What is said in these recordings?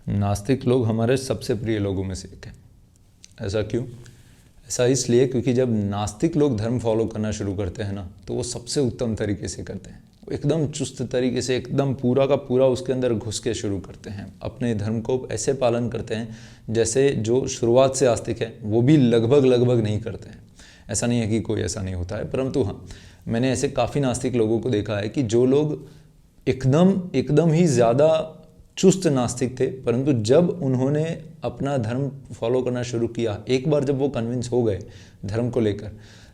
नास्तिक लोग हमारे सबसे प्रिय लोगों में से एक है। ऐसा क्यों? ऐसा इसलिए क्योंकि जब नास्तिक लोग धर्म फॉलो करना शुरू करते हैं ना, तो वो सबसे उत्तम तरीके से करते हैं। वो एकदम चुस्त तरीके से, एकदम पूरा का पूरा उसके अंदर घुस के शुरू करते हैं। अपने धर्म को ऐसे पालन करते हैं जैसे जो शुरुआत से आस्तिक है वो भी लगभग नहीं करते हैं। ऐसा नहीं है कि कोई ऐसा नहीं होता है, परंतु हाँ, मैंने ऐसे काफ़ी नास्तिक लोगों को देखा है कि जो लोग एकदम ही ज़्यादा चुस्त नास्तिक थे, परंतु जब उन्होंने अपना धर्म फॉलो करना शुरू किया, एक बार जब वो कन्विंस हो गए धर्म को लेकर,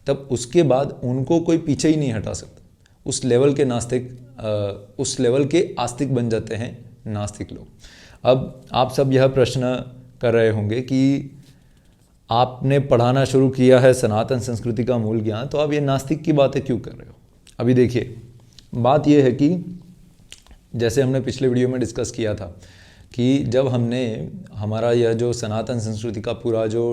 तब उसके बाद उनको कोई पीछे ही नहीं हटा सकता। उस लेवल के नास्तिक, उस लेवल के आस्तिक बन जाते हैं नास्तिक लोग। अब आप सब यह प्रश्न कर रहे होंगे कि आपने पढ़ाना शुरू किया है सनातन संस्कृति का मूल ज्ञान, तो आप ये नास्तिक की बातें क्यों कर रहे हो? अभी देखिए, बात यह है कि जैसे हमने पिछले वीडियो में डिस्कस किया था कि जब हमने हमारा यह जो सनातन संस्कृति का पूरा जो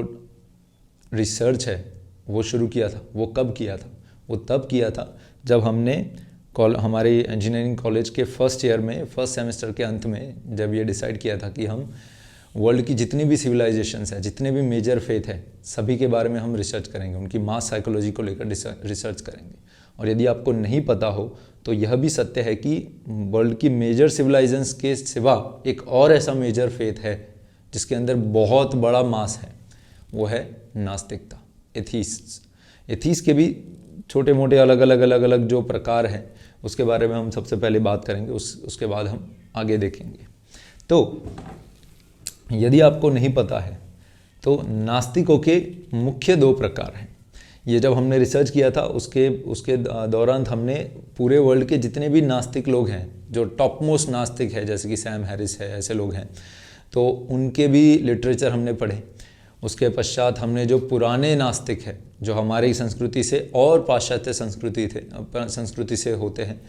रिसर्च है वो शुरू किया था, वो कब किया था? वो तब किया था जब हमने हमारे इंजीनियरिंग कॉलेज के फर्स्ट ईयर में, फर्स्ट सेमेस्टर के अंत में, जब ये डिसाइड किया था कि हम वर्ल्ड की जितनी भी सिविलाइजेशंस हैं, जितने भी मेजर फेथ है, सभी के बारे में हम रिसर्च करेंगे, उनकी मास साइकोलॉजी को लेकर रिसर्च करेंगे। और यदि आपको नहीं पता हो तो यह भी सत्य है कि वर्ल्ड की मेजर सिविलाइजेशंस के सिवा एक और ऐसा मेजर फेथ है जिसके अंदर बहुत बड़ा मास है, वो है नास्तिकता, एथीस के भी छोटे मोटे अलग अलग जो प्रकार हैं उसके बारे में हम सबसे पहले बात करेंगे, उसके बाद हम आगे देखेंगे। तो यदि आपको नहीं पता है तो नास्तिकों के मुख्य 2 प्रकार हैं। ये जब हमने रिसर्च किया था उसके दौरान हमने पूरे वर्ल्ड के जितने भी नास्तिक लोग हैं, जो टॉप मोस्ट नास्तिक है, जैसे कि सैम हैरिस है, ऐसे लोग हैं, तो उनके भी लिटरेचर हमने पढ़े। उसके पश्चात हमने जो पुराने नास्तिक है, जो हमारी संस्कृति से और पाश्चात्य संस्कृति से होते हैं,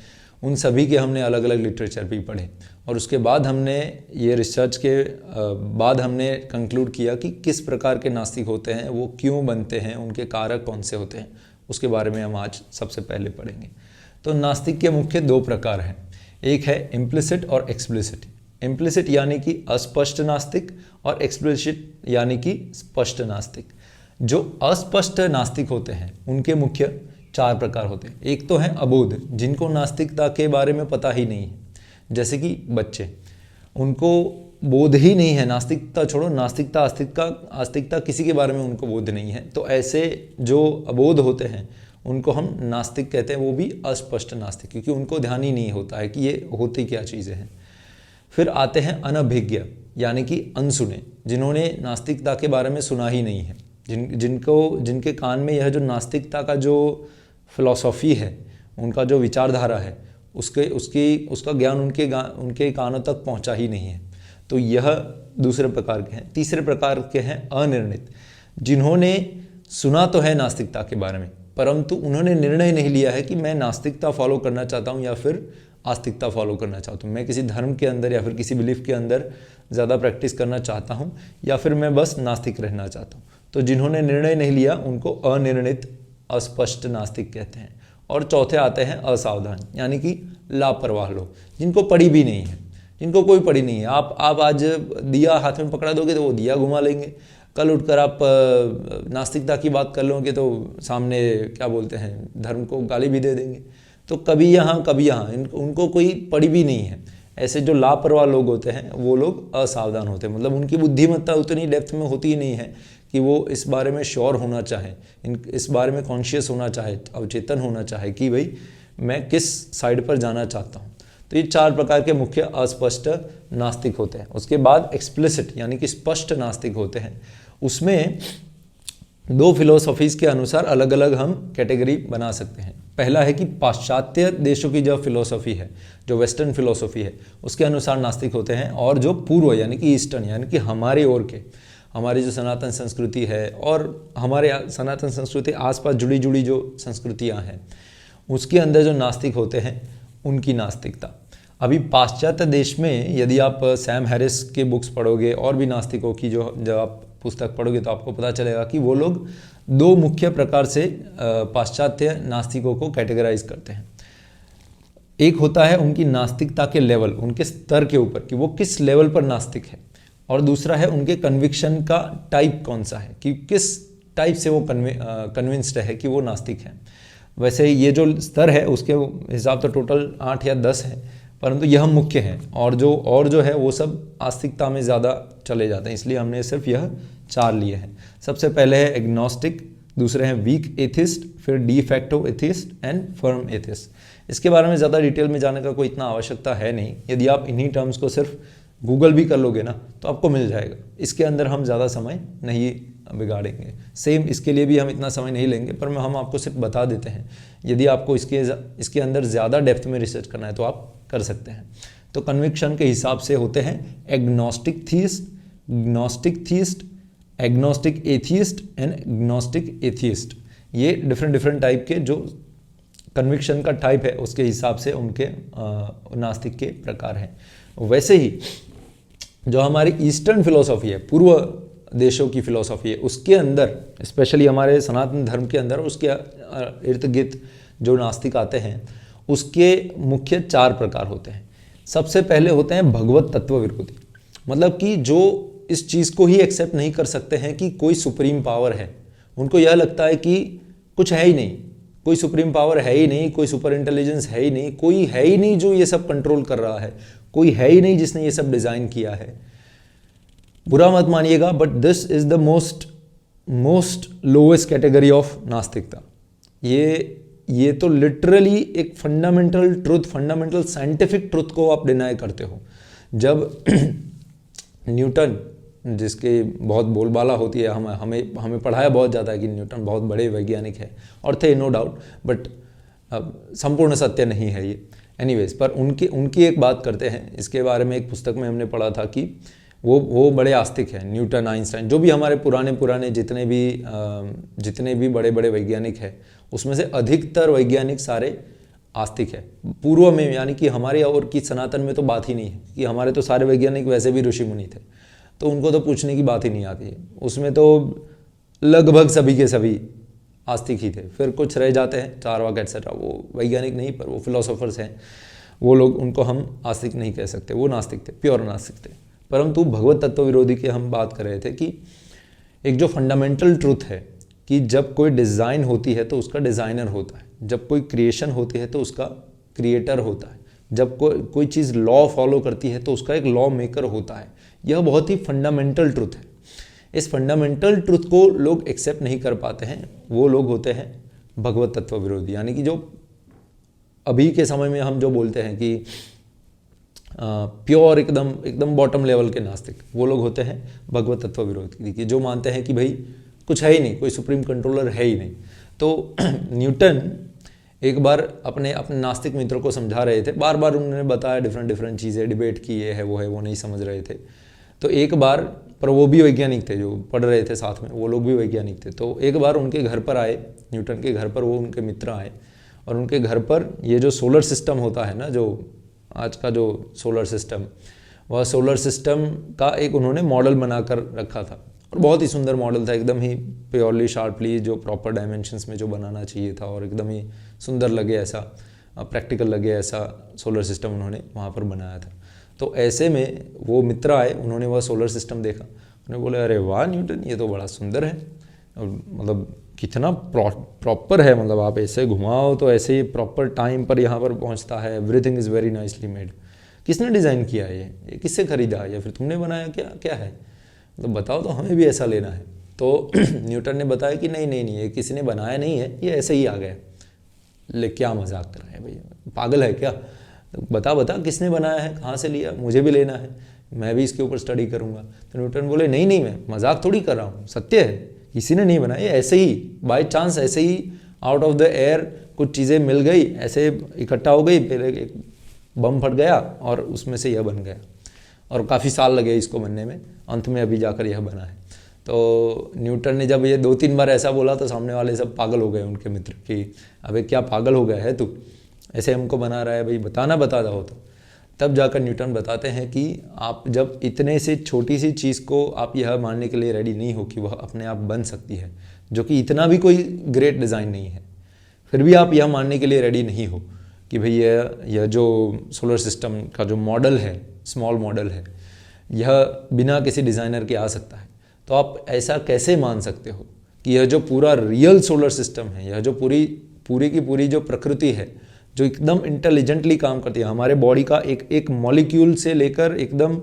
उन सभी के हमने अलग अलग लिटरेचर भी पढ़े। और उसके बाद हमने ये रिसर्च के बाद हमने कंक्लूड किया कि किस प्रकार के नास्तिक होते हैं, वो क्यों बनते हैं, उनके कारक कौन से होते हैं, उसके बारे में हम आज सबसे पहले पढ़ेंगे। तो नास्तिक के मुख्य 2 प्रकार हैं। एक है इम्प्लिसिट और एक्सप्लिसिट। इम्प्लिसिट यानी कि अस्पष्ट नास्तिक, और एक्सप्लिसिट यानी कि स्पष्ट नास्तिक। जो अस्पष्ट नास्तिक होते हैं उनके मुख्य 4 प्रकार होते हैं। एक तो है अबोध, जिनको नास्तिकता के बारे में पता ही नहीं है, जैसे कि बच्चे, उनको बोध ही नहीं है, नास्तिकता छोड़ो, नास्तिकता आस्तिकता किसी के बारे में उनको बोध नहीं है। तो ऐसे जो अबोध होते हैं उनको हम नास्तिक कहते हैं, वो भी अस्पष्ट नास्तिक, क्योंकि उनको ध्यान ही नहीं होता है कि ये होती क्या चीज़ें हैं। फिर आते हैं अनभिज्ञ, यानी कि अनसुने, जिन्होंने नास्तिकता के बारे में सुना ही नहीं है, जिनके कान में यह जो नास्तिकता का जो फिलॉसफी है, उनका जो विचारधारा है, उसका ज्ञान उनके कानों तक पहुंचा ही नहीं है। तो यह दूसरे प्रकार के हैं। तीसरे प्रकार के हैं अनिर्णित, जिन्होंने सुना तो है नास्तिकता के बारे में, परंतु उन्होंने निर्णय नहीं लिया है कि मैं नास्तिकता फॉलो करना चाहता हूँ या फिर आस्तिकता फॉलो करना चाहता हूँ, मैं किसी धर्म के अंदर या फिर किसी बिलीफ के अंदर ज़्यादा प्रैक्टिस करना चाहता हूँ, या फिर मैं बस नास्तिक रहना चाहता हूँ। तो जिन्होंने निर्णय नहीं लिया उनको अनिर्णित, अस्पष्ट नास्तिक कहते हैं। और चौथे आते हैं असावधान, यानी कि लापरवाह लोग, जिनको पड़ी भी नहीं है, जिनको कोई पड़ी नहीं है। आप आज दिया हाथ में पकड़ा दोगे तो वो दिया घुमा लेंगे, कल उठकर आप नास्तिकता की बात कर लोगे तो सामने क्या बोलते हैं, धर्म को गाली भी दे देंगे। तो कभी यहाँ कभी यहाँ, उनको कोई पड़ी भी नहीं है। ऐसे जो लापरवाह लोग होते हैं वो लोग असावधान होते हैं, मतलब उनकी बुद्धिमत्ता उतनी डेप्थ में होती ही नहीं है कि वो इस बारे में श्योर होना चाहे, इस बारे में कॉन्शियस होना चाहे, अवचेतन होना चाहे कि भाई मैं किस साइड पर जाना चाहता हूँ। तो ये 4 प्रकार के मुख्य अस्पष्ट नास्तिक होते हैं। उसके बाद एक्सप्लिसिट यानी कि स्पष्ट नास्तिक होते हैं। उसमें 2 फिलोसॉफीज़ के अनुसार अलग अलग हम कैटेगरी बना सकते हैं। पहला है कि पाश्चात्य देशों की जो फिलोसॉफी है, जो वेस्टर्न फिलोसॉफी है, उसके अनुसार नास्तिक होते हैं। और जो पूर्व यानी कि ईस्टर्न, यानी कि हमारे ओर के, हमारी जो सनातन संस्कृति है और हमारे सनातन संस्कृति आसपास जुड़ी जो संस्कृतियां हैं, उसके अंदर जो नास्तिक होते हैं उनकी नास्तिकता। अभी पाश्चात्य देश में यदि आप सैम हैरिस के बुक्स पढ़ोगे और भी नास्तिकों की जो आप पुस्तक पढ़ोगे तो आपको पता चलेगा कि वो लोग 2 मुख्य प्रकार से पाश्चात्य नास्तिकों को कैटेगराइज करते हैं। एक होता है उनकी नास्तिकता के लेवल, उनके स्तर के ऊपर कि वो किस लेवल पर नास्तिक है। और दूसरा है उनके कन्विक्शन का टाइप कौन सा है, कि किस टाइप से वो कन्विंस्ड है कि वो नास्तिक है। वैसे ये जो स्तर है उसके हिसाब से टोटल 8 या 10 है, परंतु यह मुख्य है, और जो है वो सब आस्तिकता में ज़्यादा चले जाते हैं, इसलिए हमने सिर्फ यह 4 लिए हैं। सबसे पहले है एग्नोस्टिक, दूसरे हैं वीक एथिस्ट, फिर de facto atheist and firm atheist. इसके बारे में ज़्यादा डिटेल में जाने का कोई इतना आवश्यकता है नहीं, यदि आप इन्हीं टर्म्स को सिर्फ गूगल भी कर लोगे ना तो आपको मिल जाएगा। इसके अंदर हम ज़्यादा समय नहीं बिगाड़ेंगे, सेम इसके लिए भी हम इतना समय नहीं लेंगे, पर हम आपको सिर्फ बता देते हैं। यदि आपको इसके अंदर ज़्यादा डेप्थ में रिसर्च करना है तो आप कर सकते हैं। तो कन्विक्शन के हिसाब से होते हैं agnostic theist, gnostic theist, agnostic atheist and agnostic atheist. ये डिफरेंट टाइप के जो कन्विक्शन का टाइप है उसके हिसाब से उनके नास्तिक के प्रकार हैं। वैसे ही जो हमारी ईस्टर्न फिलोसॉफी है, पूर्व देशों की फिलोसॉफी है, उसके अंदर स्पेशली हमारे सनातन धर्म के अंदर उसके इर्द गिर्द जो नास्तिक आते हैं उसके मुख्य 4 प्रकार होते हैं। सबसे पहले होते हैं भगवत तत्व विरोधी, मतलब कि जो इस चीज़ को ही एक्सेप्ट नहीं कर सकते हैं कि कोई सुप्रीम पावर है। उनको यह लगता है कि कुछ है ही नहीं, कोई सुप्रीम पावर है ही नहीं, कोई सुपर इंटेलिजेंस है ही नहीं, कोई है ही नहीं जो ये सब कंट्रोल कर रहा है, कोई है ही नहीं जिसने ये सब डिज़ाइन किया है। बुरा मत मानिएगा, but this is the most lowest category of नास्तिकता। ये तो लिटरली एक fundamental truth, fundamental scientific truth को आप डिनाई करते हो। जब न्यूटन, जिसके बहुत बोलबाला होती है, हमें पढ़ाया बहुत जाता है कि न्यूटन बहुत बड़े वैज्ञानिक है, और थे नो डाउट, बट संपूर्ण सत्य नहीं है ये। एनीवेज, पर उनकी एक बात करते हैं, इसके बारे में एक पुस्तक में हमने पढ़ा था कि वो बड़े आस्तिक हैं। न्यूटन, आइंस्टाइन, जो भी हमारे पुराने जितने भी बड़े बड़े वैज्ञानिक हैं, उसमें से अधिकतर वैज्ञानिक सारे आस्तिक है। पूर्व में, यानी कि हमारे और की सनातन में तो बात ही नहीं है, कि हमारे तो सारे वैज्ञानिक वैसे भी ऋषि मुनि थे, तो उनको तो पूछने की बात ही नहीं आती है। उसमें तो लगभग सभी के सभी आस्तिक ही थे। फिर कुछ रह जाते हैं, चारवाक एटसेट्रा, वो वैज्ञानिक नहीं पर वो फिलोसोफर्स हैं, वो लोग, उनको हम आस्तिक नहीं कह सकते, वो नास्तिक थे, प्योर नास्तिक थे। परंतु भगवत तत्व विरोधी की हम बात कर रहे थे कि एक जो फंडामेंटल ट्रुथ है कि जब कोई डिज़ाइन होती है तो उसका डिज़ाइनर होता है, जब कोई क्रिएशन होती है तो उसका क्रिएटर होता है, जब कोई चीज़ लॉ फॉलो करती है तो उसका एक लॉ मेकर होता है। यह बहुत ही फंडामेंटल ट्रुथ है। इस फंडामेंटल ट्रुथ को लोग एक्सेप्ट नहीं कर पाते हैं, वो लोग होते हैं भगवत तत्व विरोधी। यानी कि जो अभी के समय में हम जो बोलते हैं कि प्योर एकदम बॉटम लेवल के नास्तिक, वो लोग होते हैं भगवत तत्व विरोधी, कि जो मानते हैं कि भाई कुछ है ही नहीं, कोई सुप्रीम कंट्रोलर है ही नहीं। तो न्यूटन एक बार अपने नास्तिक मित्रों को समझा रहे थे, बार बार उन्होंने बताया डिफरेंट चीज़ें, डिबेट की, ये है वो नहीं समझ रहे थे। तो एक बार, पर वो भी वैज्ञानिक थे, जो पढ़ रहे थे साथ में, वो लोग भी वैज्ञानिक थे। तो एक बार उनके घर पर आए, न्यूटन के घर पर वो उनके मित्र आए, और उनके घर पर ये जो सोलर सिस्टम होता है ना, जो आज का जो सोलर सिस्टम, वह सोलर सिस्टम का एक उन्होंने मॉडल बनाकर रखा था, और बहुत ही सुंदर मॉडल था, एकदम ही प्योरली शार्पली जो प्रॉपर डायमेंशंस में जो बनाना चाहिए था, और एकदम ही सुंदर लगे ऐसा, प्रैक्टिकल लगे ऐसा सोलर सिस्टम उन्होंने वहाँ पर बनाया था। तो ऐसे में वो मित्र आए, उन्होंने वह सोलर सिस्टम देखा, उन्होंने बोले अरे वाह न्यूटन, ये तो बड़ा सुंदर है, और मतलब कितना प्रॉपर है, मतलब आप ऐसे घुमाओ तो ऐसे ही प्रॉपर टाइम पर यहाँ पर पहुँचता है, everything is very nicely made. किसने डिज़ाइन किया ये किससे खरीदा, या फिर तुमने बनाया, क्या है, मतलब बताओ तो हमें भी ऐसा लेना है। तो न्यूटन ने बताया कि नहीं, ये किसी ने बनाया नहीं है, ये ऐसे ही आ गया। ले क्या मजाक कर रहे हैं भैया, पागल है क्या, तो बता किसने बनाया है, कहाँ से लिया, मुझे भी लेना है, मैं भी इसके ऊपर स्टडी करूँगा। तो न्यूटन बोले नहीं, मैं मजाक थोड़ी कर रहा हूँ, सत्य है, किसी ने नहीं बनाया, ये ऐसे ही बाय चांस, ऐसे ही आउट ऑफ द एयर कुछ चीज़ें मिल गई, ऐसे इकट्ठा हो गई, पहले एक बम फट गया और उसमें से यह बन गया, और काफ़ी साल लगे इसको बनने में, अंत में अभी जाकर यह बना है। तो न्यूटन ने जब ये 2-3 बार ऐसा बोला तो सामने वाले सब पागल हो गए, उनके मित्र, कि अबे क्या पागल हो गया है तू, ऐसे हमको बना रहा है भाई, बता दो। तो तब जाकर न्यूटन बताते हैं कि आप जब इतने से छोटी सी चीज़ को आप यह मानने के लिए रेडी नहीं हो कि वह अपने आप बन सकती है, जो कि इतना भी कोई ग्रेट डिज़ाइन नहीं है, फिर भी आप यह मानने के लिए रेडी नहीं हो कि भाई यह जो सोलर सिस्टम का जो मॉडल है, स्मॉल मॉडल है, यह बिना किसी डिज़ाइनर के आ सकता है, तो आप ऐसा कैसे मान सकते हो कि यह जो पूरा रियल सोलर सिस्टम है, यह जो पूरी की पूरी जो प्रकृति है, जो एकदम इंटेलिजेंटली काम करती है, हमारे बॉडी का एक मॉलिक्यूल से लेकर एकदम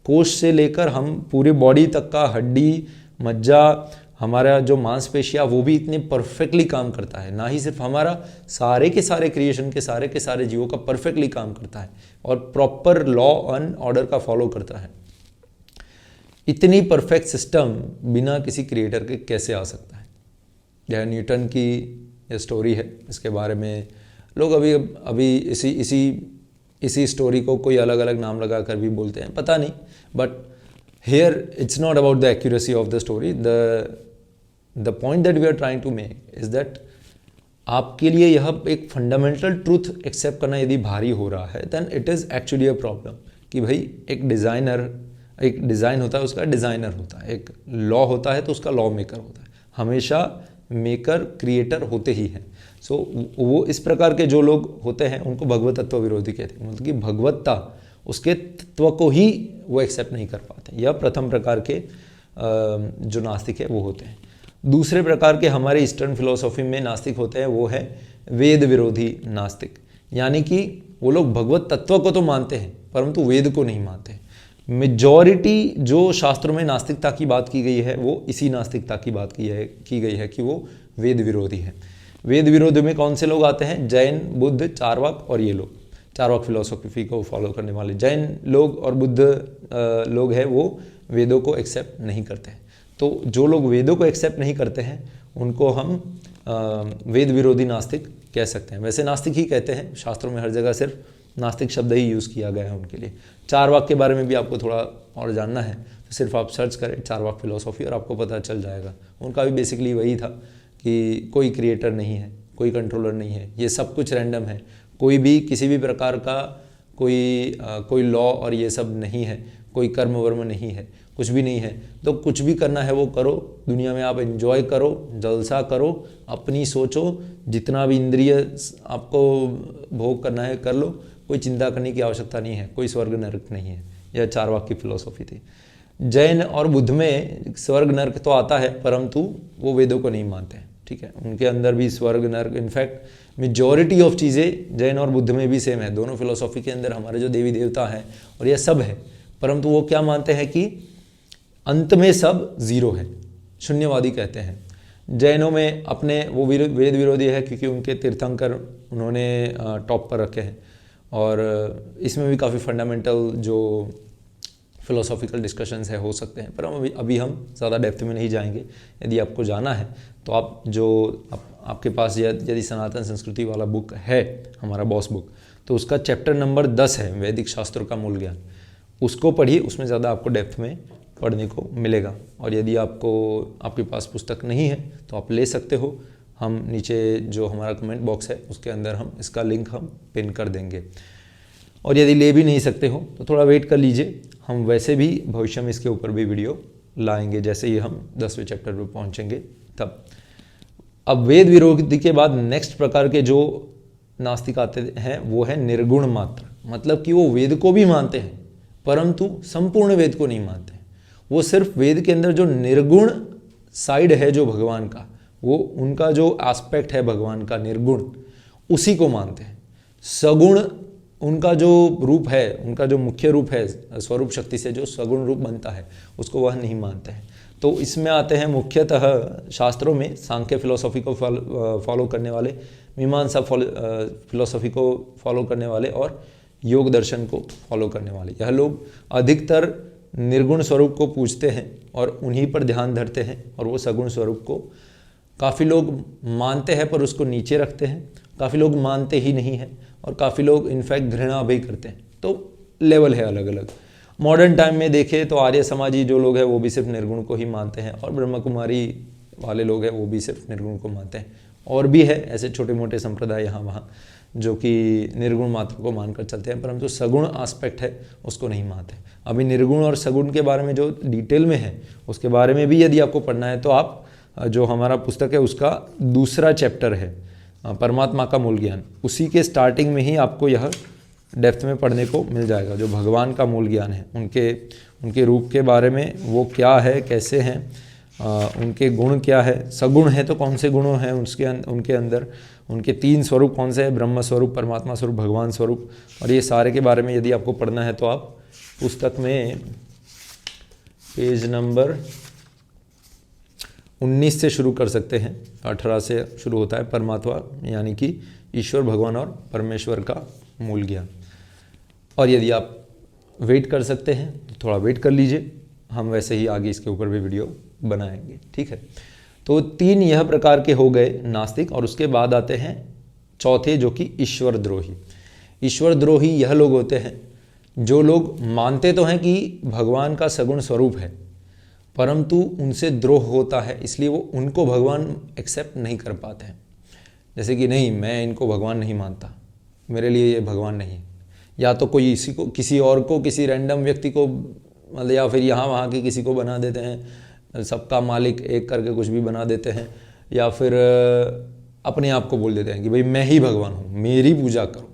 कोश से लेकर हम पूरी बॉडी तक का हड्डी, मज्जा, हमारा जो मांसपेशियाँ, वो भी इतने परफेक्टली काम करता है। ना ही सिर्फ हमारा, सारे के सारे क्रिएशन के सारे जीवों का परफेक्टली काम करता है और प्रॉपर लॉ एंड ऑर्डर का फॉलो करता है। इतनी परफेक्ट सिस्टम बिना किसी क्रिएटर के कैसे आ सकता है? यह न्यूटन की यह स्टोरी है। इसके बारे में लोग अभी इसी स्टोरी को कोई अलग अलग नाम लगा कर भी बोलते हैं, पता नहीं, but here it's not about the accuracy of the story. The point that we are trying to make is that आपके लिए यह एक फंडामेंटल ट्रूथ एक्सेप्ट करना यदि भारी हो रहा है, then it is actually a problem कि भाई एक डिज़ाइन होता है, उसका डिज़ाइनर होता है, एक लॉ होता है तो उसका लॉ मेकर होता है। हमेशा मेकर क्रिएटर होते ही हैं। सो वो इस प्रकार के जो लोग होते हैं उनको भगवत तत्व विरोधी कहते हैं, मतलब कि भगवत्ता, उसके तत्व को ही वो एक्सेप्ट नहीं कर पाते। यह प्रथम प्रकार के जो नास्तिक है वो होते हैं। दूसरे प्रकार के हमारे ईस्टर्न फिलोसॉफी में नास्तिक होते हैं, वो है वेद विरोधी नास्तिक, यानी कि वो लोग भगवत तत्व को तो मानते हैं परंतु वेद को नहीं मानते। मेजॉरिटी जो शास्त्रों में नास्तिकता की बात की गई है वो इसी नास्तिकता की बात की गई है कि वो वेद विरोधी है। वेद विरोधी में कौन से लोग आते हैं? जैन, बुद्ध, चारवाक और ये लोग, चारवाक फिलोसॉफी को फॉलो करने वाले जैन लोग और बुद्ध लोग हैं, वो वेदों को एक्सेप्ट नहीं करते हैं। तो जो लोग वेदों को एक्सेप्ट नहीं करते हैं उनको हम वेद विरोधी नास्तिक कह सकते हैं। वैसे नास्तिक ही कहते हैं, शास्त्रों में हर जगह सिर्फ नास्तिक शब्द ही यूज़ किया गया है उनके लिए। चारवाक के बारे में भी आपको थोड़ा और जानना है तो सिर्फ आप सर्च करें चारवाक फिलोसॉफी और आपको पता चल जाएगा। उनका भी बेसिकली वही था कि कोई क्रिएटर नहीं है, कोई कंट्रोलर नहीं है, ये सब कुछ रैंडम है, कोई भी किसी भी प्रकार का कोई लॉ और ये सब नहीं है, कोई कर्म वर्म नहीं है, कुछ भी नहीं है। तो कुछ भी करना है वो करो, दुनिया में आप एंजॉय करो, जलसा करो, अपनी सोचो, जितना भी इंद्रिय आपको भोग करना है कर लो, कोई चिंता करने की आवश्यकता नहीं है, कोई स्वर्ग नरक नहीं है। यह चारवाक की फिलोसॉफी थी। जैन और बुद्ध में स्वर्ग नरक तो आता है परंतु वो वेदों को नहीं मानते हैं, ठीक है। उनके अंदर भी स्वर्ग नरक, इनफैक्ट मेजॉरिटी ऑफ चीज़ें जैन और बुद्ध में भी सेम है। दोनों फिलोसॉफी के अंदर हमारे जो देवी देवता हैं और यह सब है, परंतु वो क्या मानते हैं कि अंत में सब जीरो है, शून्यवादी कहते हैं। जैनों में अपने वो वेद विरोधी है क्योंकि उनके तीर्थंकर उन्होंने टॉप पर रखे हैं और इसमें भी काफ़ी फंडामेंटल जो फिलोसॉफिकल डिस्कशंस है हो सकते हैं, पर हम अभी हम ज़्यादा डेप्थ में नहीं जाएंगे। यदि आपको जाना है तो आप आपके पास यदि सनातन संस्कृति वाला बुक है, हमारा बॉस बुक, तो उसका चैप्टर नंबर 10 है वैदिक शास्त्रों का मूल ज्ञान, उसको पढ़िए, उसमें ज़्यादा आपको डेप्थ में पढ़ने को मिलेगा। और यदि आपके पास पुस्तक नहीं है तो आप ले सकते हो, हम नीचे जो हमारा कमेंट बॉक्स है उसके अंदर हम इसका लिंक हम पिन कर देंगे। और यदि ले भी नहीं सकते हो तो थोड़ा वेट कर लीजिए, हम वैसे भी भविष्य में इसके ऊपर भी वीडियो लाएंगे जैसे ही हम 10वें चैप्टर पर पहुँचेंगे तब। अब वेद विरोधी के बाद नेक्स्ट प्रकार के जो नास्तिक आते हैं वो है निर्गुण मात्र, मतलब कि वो वेद को भी मानते हैं परंतु संपूर्ण वेद को नहीं मानते हैं। वो सिर्फ वेद के अंदर जो निर्गुण साइड है जो भगवान का, वो उनका जो एस्पेक्ट है भगवान का निर्गुण, उसी को मानते हैं। सगुण उनका जो रूप है, उनका जो मुख्य रूप है, स्वरूप शक्ति से जो सगुण रूप बनता है, उसको वह नहीं मानते हैं। तो इसमें आते हैं मुख्यतः शास्त्रों में सांख्य फिलोसॉफी को फॉलो करने वाले, मीमांसा फिलोसॉफी को फॉलो करने वाले और योग दर्शन को फॉलो करने वाले। यह लोग अधिकतर निर्गुण स्वरूप को पूजते हैं और उन्हीं पर ध्यान धरते हैं और वो सगुण स्वरूप को काफ़ी लोग मानते हैं पर उसको नीचे रखते हैं, काफ़ी लोग मानते ही नहीं हैं और काफ़ी लोग इनफैक्ट घृणा भी करते हैं। तो लेवल है अलग अलग। मॉडर्न टाइम में देखें तो आर्य समाजी जो लोग हैं वो भी सिर्फ निर्गुण को ही मानते हैं और ब्रह्म कुमारी वाले लोग हैं वो भी सिर्फ निर्गुण को मानते हैं। और भी है ऐसे छोटे मोटे संप्रदाय यहाँ वहाँ जो कि निर्गुण मात्र को मानकर चलते हैं परंतु सगुण एस्पेक्ट है उसको नहीं मानते। अभी निर्गुण और सगुण के बारे में जो डिटेल में है उसके बारे में भी यदि आपको पढ़ना है तो आप जो हमारा पुस्तक है उसका दूसरा चैप्टर है परमात्मा का मूल ज्ञान, उसी के स्टार्टिंग में ही आपको यह डेप्थ में पढ़ने को मिल जाएगा। जो भगवान का मूल ज्ञान है, उनके रूप के बारे में, वो क्या है, कैसे हैं, उनके गुण क्या है, सगुण है तो कौन से गुणों हैं उनके अंदर, उनके 3 स्वरूप कौन से हैं, ब्रह्म स्वरूप, परमात्मा स्वरूप, भगवान स्वरूप, और ये सारे के बारे में यदि आपको पढ़ना है तो आप पुस्तक में पेज नंबर 19 से शुरू कर सकते हैं। 18 से शुरू होता है परमात्मा यानी कि ईश्वर, भगवान और परमेश्वर का मूल ज्ञान। और यदि आप वेट कर सकते हैं तो थोड़ा वेट कर लीजिए, हम वैसे ही आगे इसके ऊपर भी वीडियो बनाएंगे, ठीक है। तो 3 यह प्रकार के हो गए नास्तिक, और उसके बाद आते हैं चौथे जो कि ईश्वर द्रोही। ईश्वर द्रोही यह लोग होते हैं जो लोग मानते तो हैं कि भगवान का सगुण स्वरूप है, परंतु उनसे द्रोह होता है, इसलिए वो उनको भगवान एक्सेप्ट नहीं कर पाते हैं। जैसे कि नहीं, मैं इनको भगवान नहीं मानता, मेरे लिए ये भगवान नहीं है। या तो कोई किसी और को, किसी रैंडम व्यक्ति को, मतलब या फिर यहाँ वहाँ के किसी को बना देते हैं, सबका मालिक एक करके कुछ भी बना देते हैं, या फिर अपने आप को बोल देते हैं कि भाई मैं ही भगवान हूँ, मेरी पूजा करो।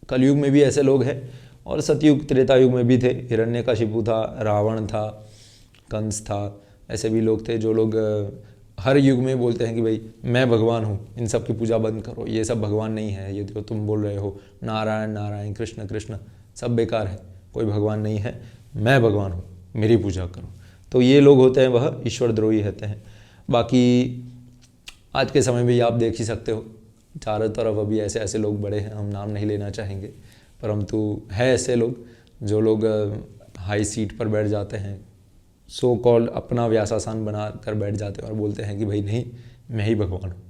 कलयुग में भी ऐसे लोग हैं, और सतयुग त्रेता युग में भी थे। हिरण्यकशिपु था, रावण था, कंस था, ऐसे भी लोग थे जो लोग हर युग में बोलते हैं कि भाई मैं भगवान हूँ, इन सब की पूजा बंद करो, ये सब भगवान नहीं है, ये जो तुम बोल रहे हो नारायण नारायण, कृष्ण कृष्ण, सब बेकार है, कोई भगवान नहीं है, मैं भगवान हूँ, मेरी पूजा करो। तो ये लोग होते हैं वह ईश्वर द्रोही होते हैं। बाकी आज के समय में आप देख ही सकते हो, चारों तरफ अभी ऐसे ऐसे लोग बड़े हैं, हम नाम नहीं लेना चाहेंगे, परंतु है ऐसे लोग जो लोग हाई सीट पर बैठ जाते हैं, सो कॉल्ड अपना व्यासासन बना कर बैठ जाते हैं और बोलते हैं कि भाई नहीं, मैं ही भगवान हूँ।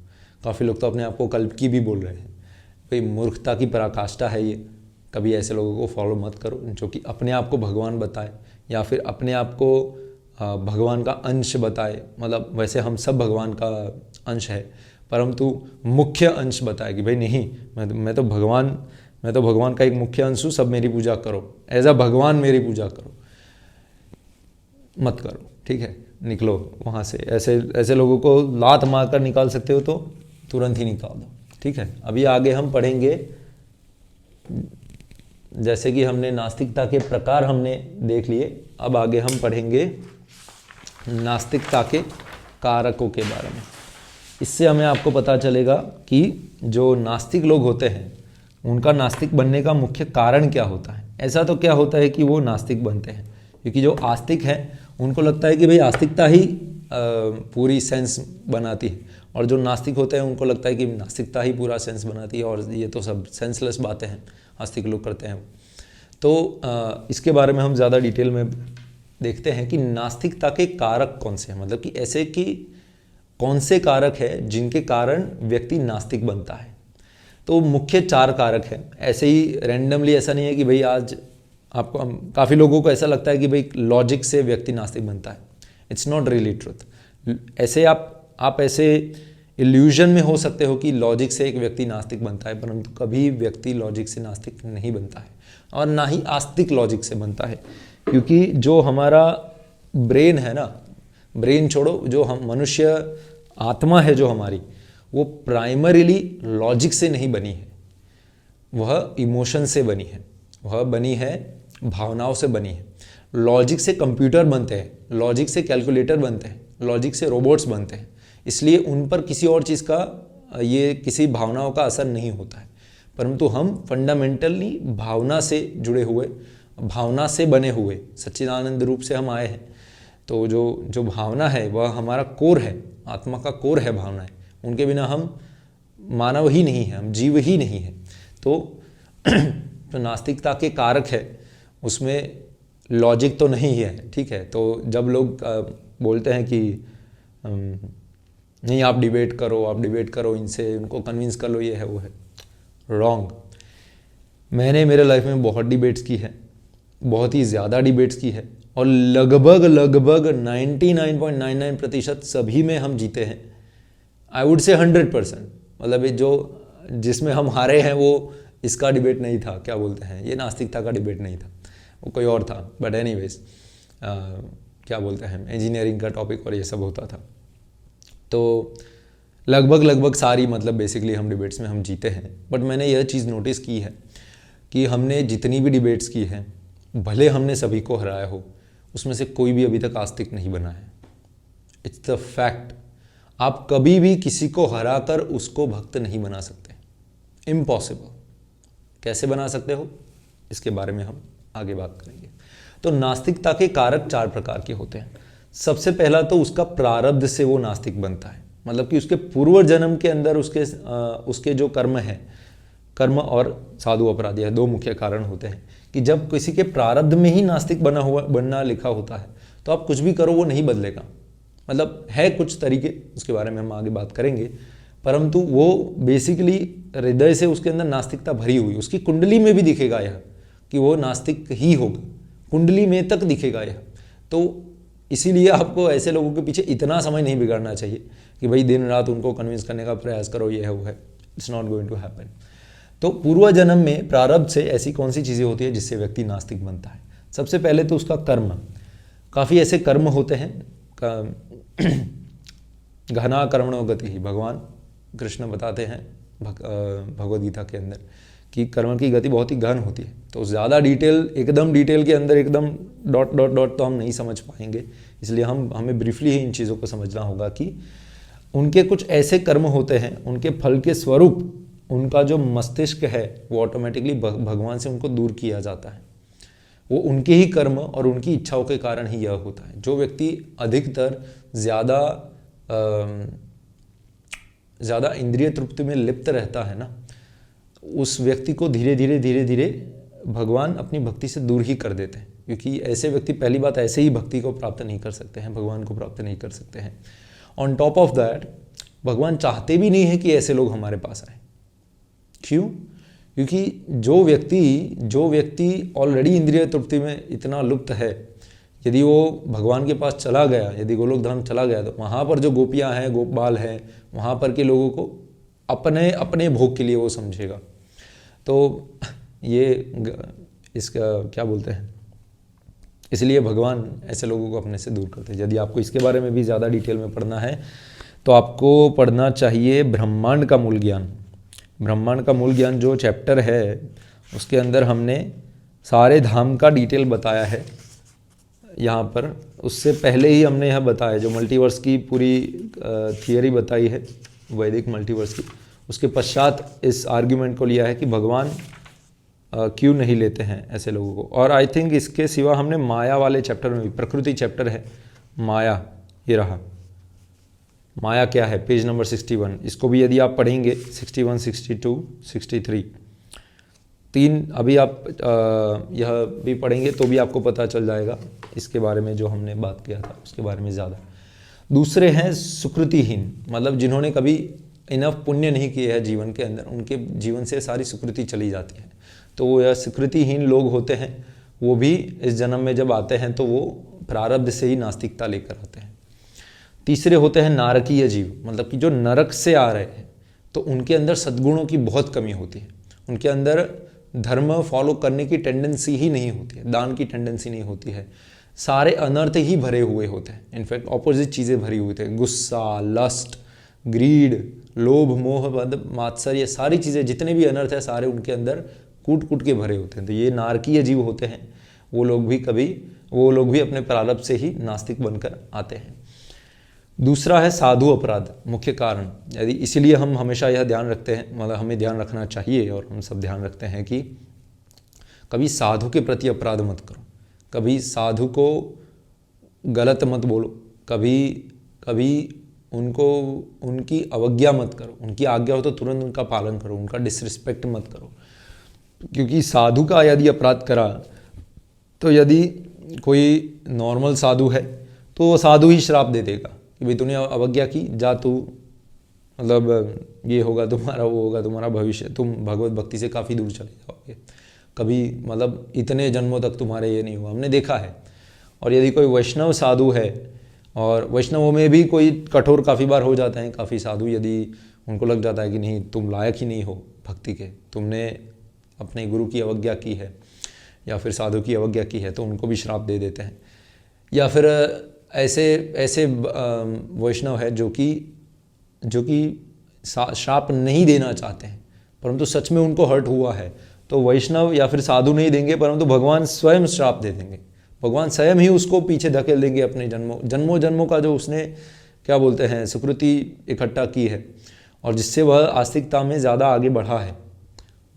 काफ़ी लोग तो अपने आप को कल्प की भी बोल रहे हैं। भाई मूर्खता की पराकाष्ठा है ये। कभी ऐसे लोगों को फॉलो मत करो जो कि अपने आप को भगवान बताए, या फिर अपने आप को भगवान का अंश बताए। मतलब वैसे हम सब भगवान का अंश है, परंतु मुख्य अंश बताए कि भाई नहीं, मैं तो भगवान का एक मुख्य अंश हूँ, सब मेरी पूजा करो, एज अ भगवान मेरी पूजा करो। मत करो, ठीक है, निकलो वहाँ से। ऐसे लोगों को लात मार कर निकाल सकते हो तो तुरंत ही निकाल दो, ठीक है। अभी आगे हम पढ़ेंगे, जैसे कि हमने नास्तिकता के प्रकार हमने देख लिए, अब आगे हम पढ़ेंगे नास्तिकता के कारकों के बारे में। इससे हमें आपको पता चलेगा कि जो नास्तिक लोग होते हैं उनका नास्तिक बनने का मुख्य कारण क्या होता है। ऐसा तो क्या होता है कि वो नास्तिक बनते हैं, क्योंकि जो आस्तिक हैं उनको लगता है कि भाई आस्तिकता ही पूरी सेंस बनाती है, और जो नास्तिक होते हैं उनको लगता है कि नास्तिकता ही पूरा सेंस बनाती है, और ये तो सब सेंसलेस बातें हैं आस्तिक लोग करते हैं। तो इसके बारे में हम ज़्यादा डिटेल में देखते हैं कि नास्तिकता के कारक कौन से हैं, मतलब कि ऐसे कि कौन से कारक है जिनके कारण व्यक्ति नास्तिक बनता है। तो मुख्य 4 कारक हैं। ऐसे ही रैंडमली ऐसा नहीं है कि भाई आज आपको, काफ़ी लोगों को ऐसा लगता है कि भाई लॉजिक से व्यक्ति नास्तिक बनता है। It's not really truth. ऐसे आप ऐसे इल्यूजन में हो सकते हो कि लॉजिक से एक व्यक्ति नास्तिक बनता है, परंतु कभी व्यक्ति लॉजिक से नास्तिक नहीं बनता है, और ना ही आस्तिक लॉजिक से बनता है। क्योंकि जो हमारा ब्रेन है ना, ब्रेन छोड़ो, जो हम मनुष्य आत्मा है जो हमारी, वो प्राइमरीली लॉजिक से नहीं बनी है, वह इमोशन से बनी है, वह बनी है भावनाओं से बनी है। लॉजिक से कंप्यूटर बनते हैं, लॉजिक से कैलकुलेटर बनते हैं, लॉजिक से रोबोट्स बनते हैं, इसलिए उन पर किसी और चीज़ का, ये किसी भावनाओं का असर नहीं होता है। परंतु हम फंडामेंटली भावना से जुड़े हुए, भावना से बने हुए, सच्चिदानंद रूप से हम आए हैं। तो जो भावना है वह हमारा कोर है, आत्मा का कोर है भावनाएं। उनके बिना हम मानव ही नहीं है, हम जीव ही नहीं है। तो नास्तिकता के कारक है, उसमें लॉजिक तो नहीं है, ठीक है। तो जब लोग बोलते हैं कि नहीं आप डिबेट करो इनसे, उनको कन्विंस कर लो, ये है वो है, रॉन्ग। मैंने मेरे लाइफ में बहुत डिबेट्स की है, बहुत ही ज़्यादा डिबेट्स की है, और लगभग 99.99% सभी में हम जीते हैं। I would say 100%। मतलब ये जो जिसमें हम हारे हैं वो इसका डिबेट नहीं था, क्या बोलते हैं, ये नास्तिकता का डिबेट नहीं था, वो कोई और था। बट एनीवेज क्या बोलते हैं, इंजीनियरिंग का टॉपिक और ये सब होता था। तो लगभग सारी, मतलब बेसिकली हम डिबेट्स में हम जीते हैं। बट मैंने यह चीज़ नोटिस की है कि हमने जितनी भी डिबेट्स की हैं, भले हमने सभी को हराया हो, उसमें से कोई भी अभी तक आस्तिक नहीं बना है। It's the fact. आप कभी भी किसी को हरा कर उसको भक्त नहीं बना सकते, इम्पॉसिबल। कैसे बना सकते हो, इसके बारे में हम आगे बात करेंगे। तो नास्तिकता के कारक 4 प्रकार के होते हैं। सबसे पहला तो उसका प्रारब्ध से वो नास्तिक बनता है, मतलब कि उसके पूर्व जन्म के अंदर उसके जो कर्म है, कर्म और साधु अपराधी है, 2 मुख्य कारण होते हैं कि जब किसी के प्रारब्ध में ही नास्तिक बनना लिखा होता है तो आप कुछ भी करो वो नहीं बदलेगा। मतलब है कुछ तरीके, उसके बारे में हम आगे बात करेंगे, परंतु वो बेसिकली हृदय से उसके अंदर नास्तिकता भरी हुई, उसकी कुंडली में भी दिखेगा यह कि वो नास्तिक ही होगा, कुंडली में तक दिखेगा यह। तो इसीलिए आपको ऐसे लोगों के पीछे इतना समय नहीं बिगाड़ना चाहिए कि भाई दिन रात उनको कन्विंस करने का प्रयास करो, ये है वो है। It's not going to happen. तो पूर्व जन्म में प्रारब्ध से ऐसी कौन सी चीज़ें होती है जिससे व्यक्ति नास्तिक बनता है? सबसे पहले तो उसका कर्म। काफ़ी ऐसे कर्म होते हैं, घना कर्मणो गति ही, भगवान कृष्ण बताते हैं भगवद गीता के अंदर कि कर्म की गति बहुत ही गहन होती है। तो ज़्यादा एकदम डिटेल के अंदर एकदम डॉट डॉट डॉट तो हम नहीं समझ पाएंगे, इसलिए हमें ब्रीफली ही इन चीज़ों को समझना होगा कि उनके कुछ ऐसे कर्म होते हैं, उनके फल के स्वरूप उनका जो मस्तिष्क है वो ऑटोमेटिकली भगवान से उनको दूर किया जाता है। वो उनके ही कर्म और उनकी इच्छाओं के कारण ही यह होता है। जो व्यक्ति अधिकतर ज़्यादा इंद्रिय तृप्ति में लिप्त रहता है ना, उस व्यक्ति को धीरे धीरे भगवान अपनी भक्ति से दूर ही कर देते हैं, क्योंकि ऐसे व्यक्ति पहली बात ऐसे ही भक्ति को प्राप्त नहीं कर सकते हैं, भगवान को प्राप्त नहीं कर सकते हैं। ऑन टॉप ऑफ दैट भगवान चाहते भी नहीं है कि ऐसे लोग हमारे पास आए। क्यों? क्योंकि जो व्यक्ति ऑलरेडी इंद्रिय तृप्ति में इतना लुप्त है, यदि वो भगवान के पास चला गया, यदि गोलोक धाम चला गया, तो वहाँ पर जो गोपियाँ हैं, गोपाल हैं, वहाँ पर के लोगों को अपने भोग के लिए वो समझेगा। तो ये इसका क्या बोलते हैं, इसलिए भगवान ऐसे लोगों को अपने से दूर करते हैं। यदि आपको इसके बारे में भी ज़्यादा डिटेल में पढ़ना है तो आपको पढ़ना चाहिए ब्रह्मांड का मूल ज्ञान। ब्रह्मांड का मूल ज्ञान जो चैप्टर है, उसके अंदर हमने सारे धाम का डिटेल बताया है यहाँ पर। उससे पहले ही हमने यह बताया, जो मल्टीवर्स की पूरी थियरी बताई है, वैदिक मल्टीवर्स की, उसके पश्चात इस आर्ग्यूमेंट को लिया है कि भगवान क्यों नहीं लेते हैं ऐसे लोगों को। और आई थिंक इसके सिवा हमने माया वाले चैप्टर में भी, प्रकृति चैप्टर है माया, ये रहा माया क्या है, पेज नंबर 61, इसको भी यदि आप पढ़ेंगे 61, 62, 63, 3 अभी आप यह भी पढ़ेंगे तो भी आपको पता चल जाएगा इसके बारे में जो हमने बात किया था उसके बारे में ज़्यादा। दूसरे हैं सुकृतिहीन, मतलब जिन्होंने कभी इनफ पुण्य नहीं किए हैं जीवन के अंदर, उनके जीवन से सारी सुकृति चली जाती है, तो वो यह सुकृतिहीन लोग होते हैं। वो भी इस जन्म में जब आते हैं तो वो प्रारब्ध से ही नास्तिकता लेकर आते हैं। तीसरे होते हैं नारकीय जीव, मतलब कि जो नरक से आ रहे हैं, तो उनके अंदर सद्गुणों की बहुत कमी होती है, उनके अंदर धर्म फॉलो करने की टेंडेंसी ही नहीं होती है, दान की टेंडेंसी नहीं होती है, सारे अनर्थ ही भरे हुए होते हैं। इनफैक्ट ऑपोजिट चीज़ें भरी हुई थे, गुस्सा, लस्ट, ग्रीड, लोभ, मोह, मद, मात्सर्य, सारी चीज़ें, जितने भी अनर्थ है सारे उनके अंदर कूट कूट के भरे होते हैं। तो ये नारकीय जीव होते हैं, वो लोग भी अपने प्रारब्ध से ही नास्तिक बनकर आते हैं। दूसरा है साधु अपराध, मुख्य कारण। यदि इसीलिए हम हमेशा यह ध्यान रखते हैं, मतलब हमें ध्यान रखना चाहिए और हम सब ध्यान रखते हैं कि कभी साधु के प्रति अपराध मत करो, कभी साधु को गलत मत बोलो, कभी उनकी अवज्ञा मत करो, उनकी आज्ञा हो तो तुरंत उनका पालन करो, उनका डिसरिस्पेक्ट मत करो। क्योंकि साधु का यदि अपराध करा तो यदि कोई नॉर्मल साधु है तो वो साधु ही श्राप दे देगा कि भाई तूने अवज्ञा की, जा तू, मतलब ये होगा तुम्हारा, वो होगा तुम्हारा भविष्य, तुम भगवत भक्ति से काफ़ी दूर चले जाओगे, कभी मतलब इतने जन्मों तक तुम्हारे ये नहीं हुआ, हमने देखा है। और यदि कोई वैष्णव साधु है, और वैष्णवों में भी कोई कठोर काफ़ी बार हो जाते हैं, काफ़ी साधु यदि उनको लग जाता है कि नहीं तुम लायक ही नहीं हो भक्ति के, तुमने अपने गुरु की अवज्ञा की है या फिर साधु की अवज्ञा की है, तो उनको भी श्राप दे देते हैं। या फिर ऐसे वैष्णव है जो कि श्राप नहीं देना चाहते हैं, परंतु सच में उनको हर्ट हुआ है, तो वैष्णव या फिर साधु नहीं देंगे, परंतु भगवान स्वयं श्राप दे देंगे। भगवान स्वयं ही उसको पीछे धकेल देंगे अपने जन्मों जन्मों का जो उसने क्या बोलते हैं सुकृति इकट्ठा की है, और जिससे वह आस्तिकता में ज़्यादा आगे बढ़ा है,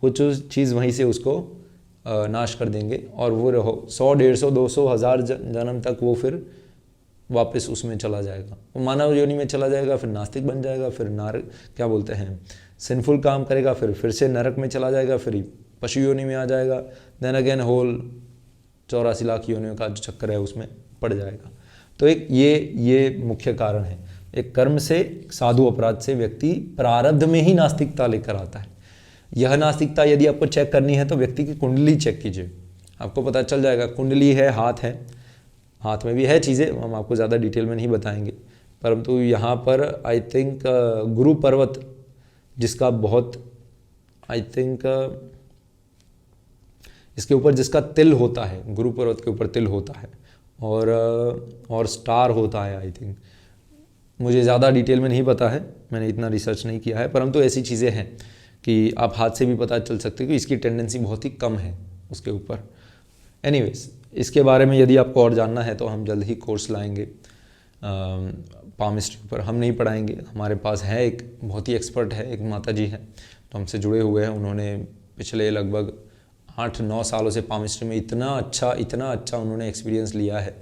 कुछ चीज़ वहीं से उसको नाश कर देंगे, और वो 100, 150, 200, 1000 जन्म तक वो फिर वापस उसमें चला जाएगा, वो मानव योनि में चला जाएगा, फिर नास्तिक बन जाएगा, फिर क्या बोलते हैं सिंफुल काम करेगा, फिर से नरक में चला जाएगा, फिर पशु योनि में आ जाएगा, देन अगेन होल 84 लाख योनियों का जो चक्कर है उसमें पड़ जाएगा। तो एक ये मुख्य कारण है। एक कर्म से, साधु अपराध से व्यक्ति प्रारब्ध में ही नास्तिकता लेकर आता है। यह नास्तिकता यदि आपको चेक करनी है तो व्यक्ति की कुंडली चेक कीजिए, आपको पता चल जाएगा। कुंडली है, हाथ में भी है चीज़ें, हम आपको ज़्यादा डिटेल में नहीं बताएंगे, परंतु यहाँ पर आई थिंक गुरु पर्वत, जिसका बहुत आई थिंक इसके ऊपर जिसका तिल होता है, गुरु पर्वत के ऊपर तिल होता है, और स्टार होता है आई थिंक, मुझे ज़्यादा डिटेल में नहीं पता है, मैंने इतना रिसर्च नहीं किया है, परंतु ऐसी चीज़ें हैं कि आप हाथ से भी पता चल सकते कि इसकी टेंडेंसी बहुत ही कम है उसके ऊपर। एनीवेज, इसके बारे में यदि आपको और जानना है तो हम जल्द ही कोर्स लाएंगे पामिस्ट्री पर। हम नहीं पढ़ाएंगे, हमारे पास है एक बहुत ही एक्सपर्ट है, एक माता जी हैं तो हमसे जुड़े हुए हैं, उन्होंने पिछले लगभग 8-9 सालों से पामिस्ट्री में इतना अच्छा उन्होंने एक्सपीरियंस लिया है,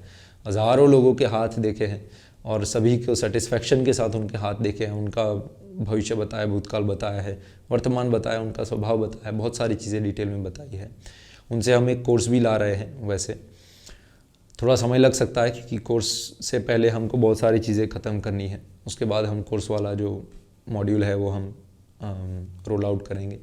हज़ारों लोगों के हाथ देखे हैं और सभी को सेटिस्फेक्शन के साथ उनके हाथ देखे हैं, उनका भविष्य बताया, भूतकाल बताया है, वर्तमान बताया, उनका स्वभाव बताया, बहुत सारी चीज़ें डिटेल में बताई है। उनसे हम एक कोर्स भी ला रहे हैं। वैसे थोड़ा समय लग सकता है क्योंकि कोर्स से पहले हमको बहुत सारी चीज़ें ख़त्म करनी है, उसके बाद हम कोर्स वाला जो मॉड्यूल है वो हम रोल आउट करेंगे।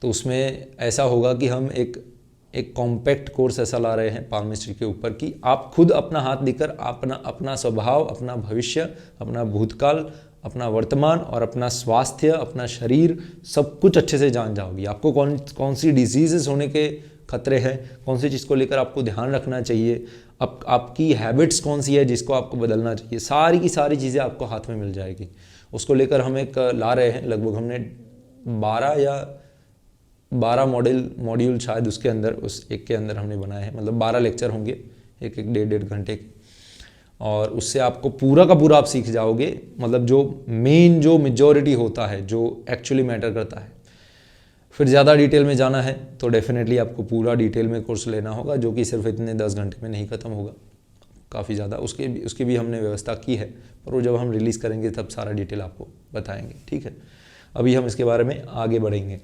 तो उसमें ऐसा होगा कि हम एक कॉम्पैक्ट कोर्स ऐसा ला रहे हैं पामिस्ट्री के ऊपर कि आप खुद अपना हाथ देकर अपना स्वभाव, अपना भविष्य, अपना भूतकाल, अपना वर्तमान और अपना स्वास्थ्य, अपना शरीर, सब कुछ अच्छे से जान जाओगी। आपको कौन सी डिजीज़ होने के खतरे हैं, कौन सी चीज़ को लेकर आपको ध्यान रखना चाहिए, आपकी हैबिट्स कौन सी है जिसको आपको बदलना चाहिए, सारी की सारी चीज़ें आपको हाथ में मिल जाएगी। उसको लेकर हम एक ला रहे हैं, लगभग हमने 12 मॉड्यूल शायद उसके अंदर, उस एक के अंदर हमने बनाए हैं, मतलब 12 लेक्चर होंगे, एक 1.5 घंटे के, और उससे आपको पूरा का पूरा आप सीख जाओगे। मतलब जो मेजॉरिटी होता है, जो एक्चुअली मैटर करता है। फिर ज़्यादा डिटेल में जाना है तो डेफिनेटली आपको पूरा डिटेल में कोर्स लेना होगा, जो कि सिर्फ इतने 10 घंटे में नहीं ख़त्म होगा, काफ़ी ज़्यादा उसकी भी हमने व्यवस्था की है, पर वो जब हम रिलीज़ करेंगे तब सारा डिटेल आपको बताएंगे। ठीक है, अभी हम इसके बारे में आगे बढ़ेंगे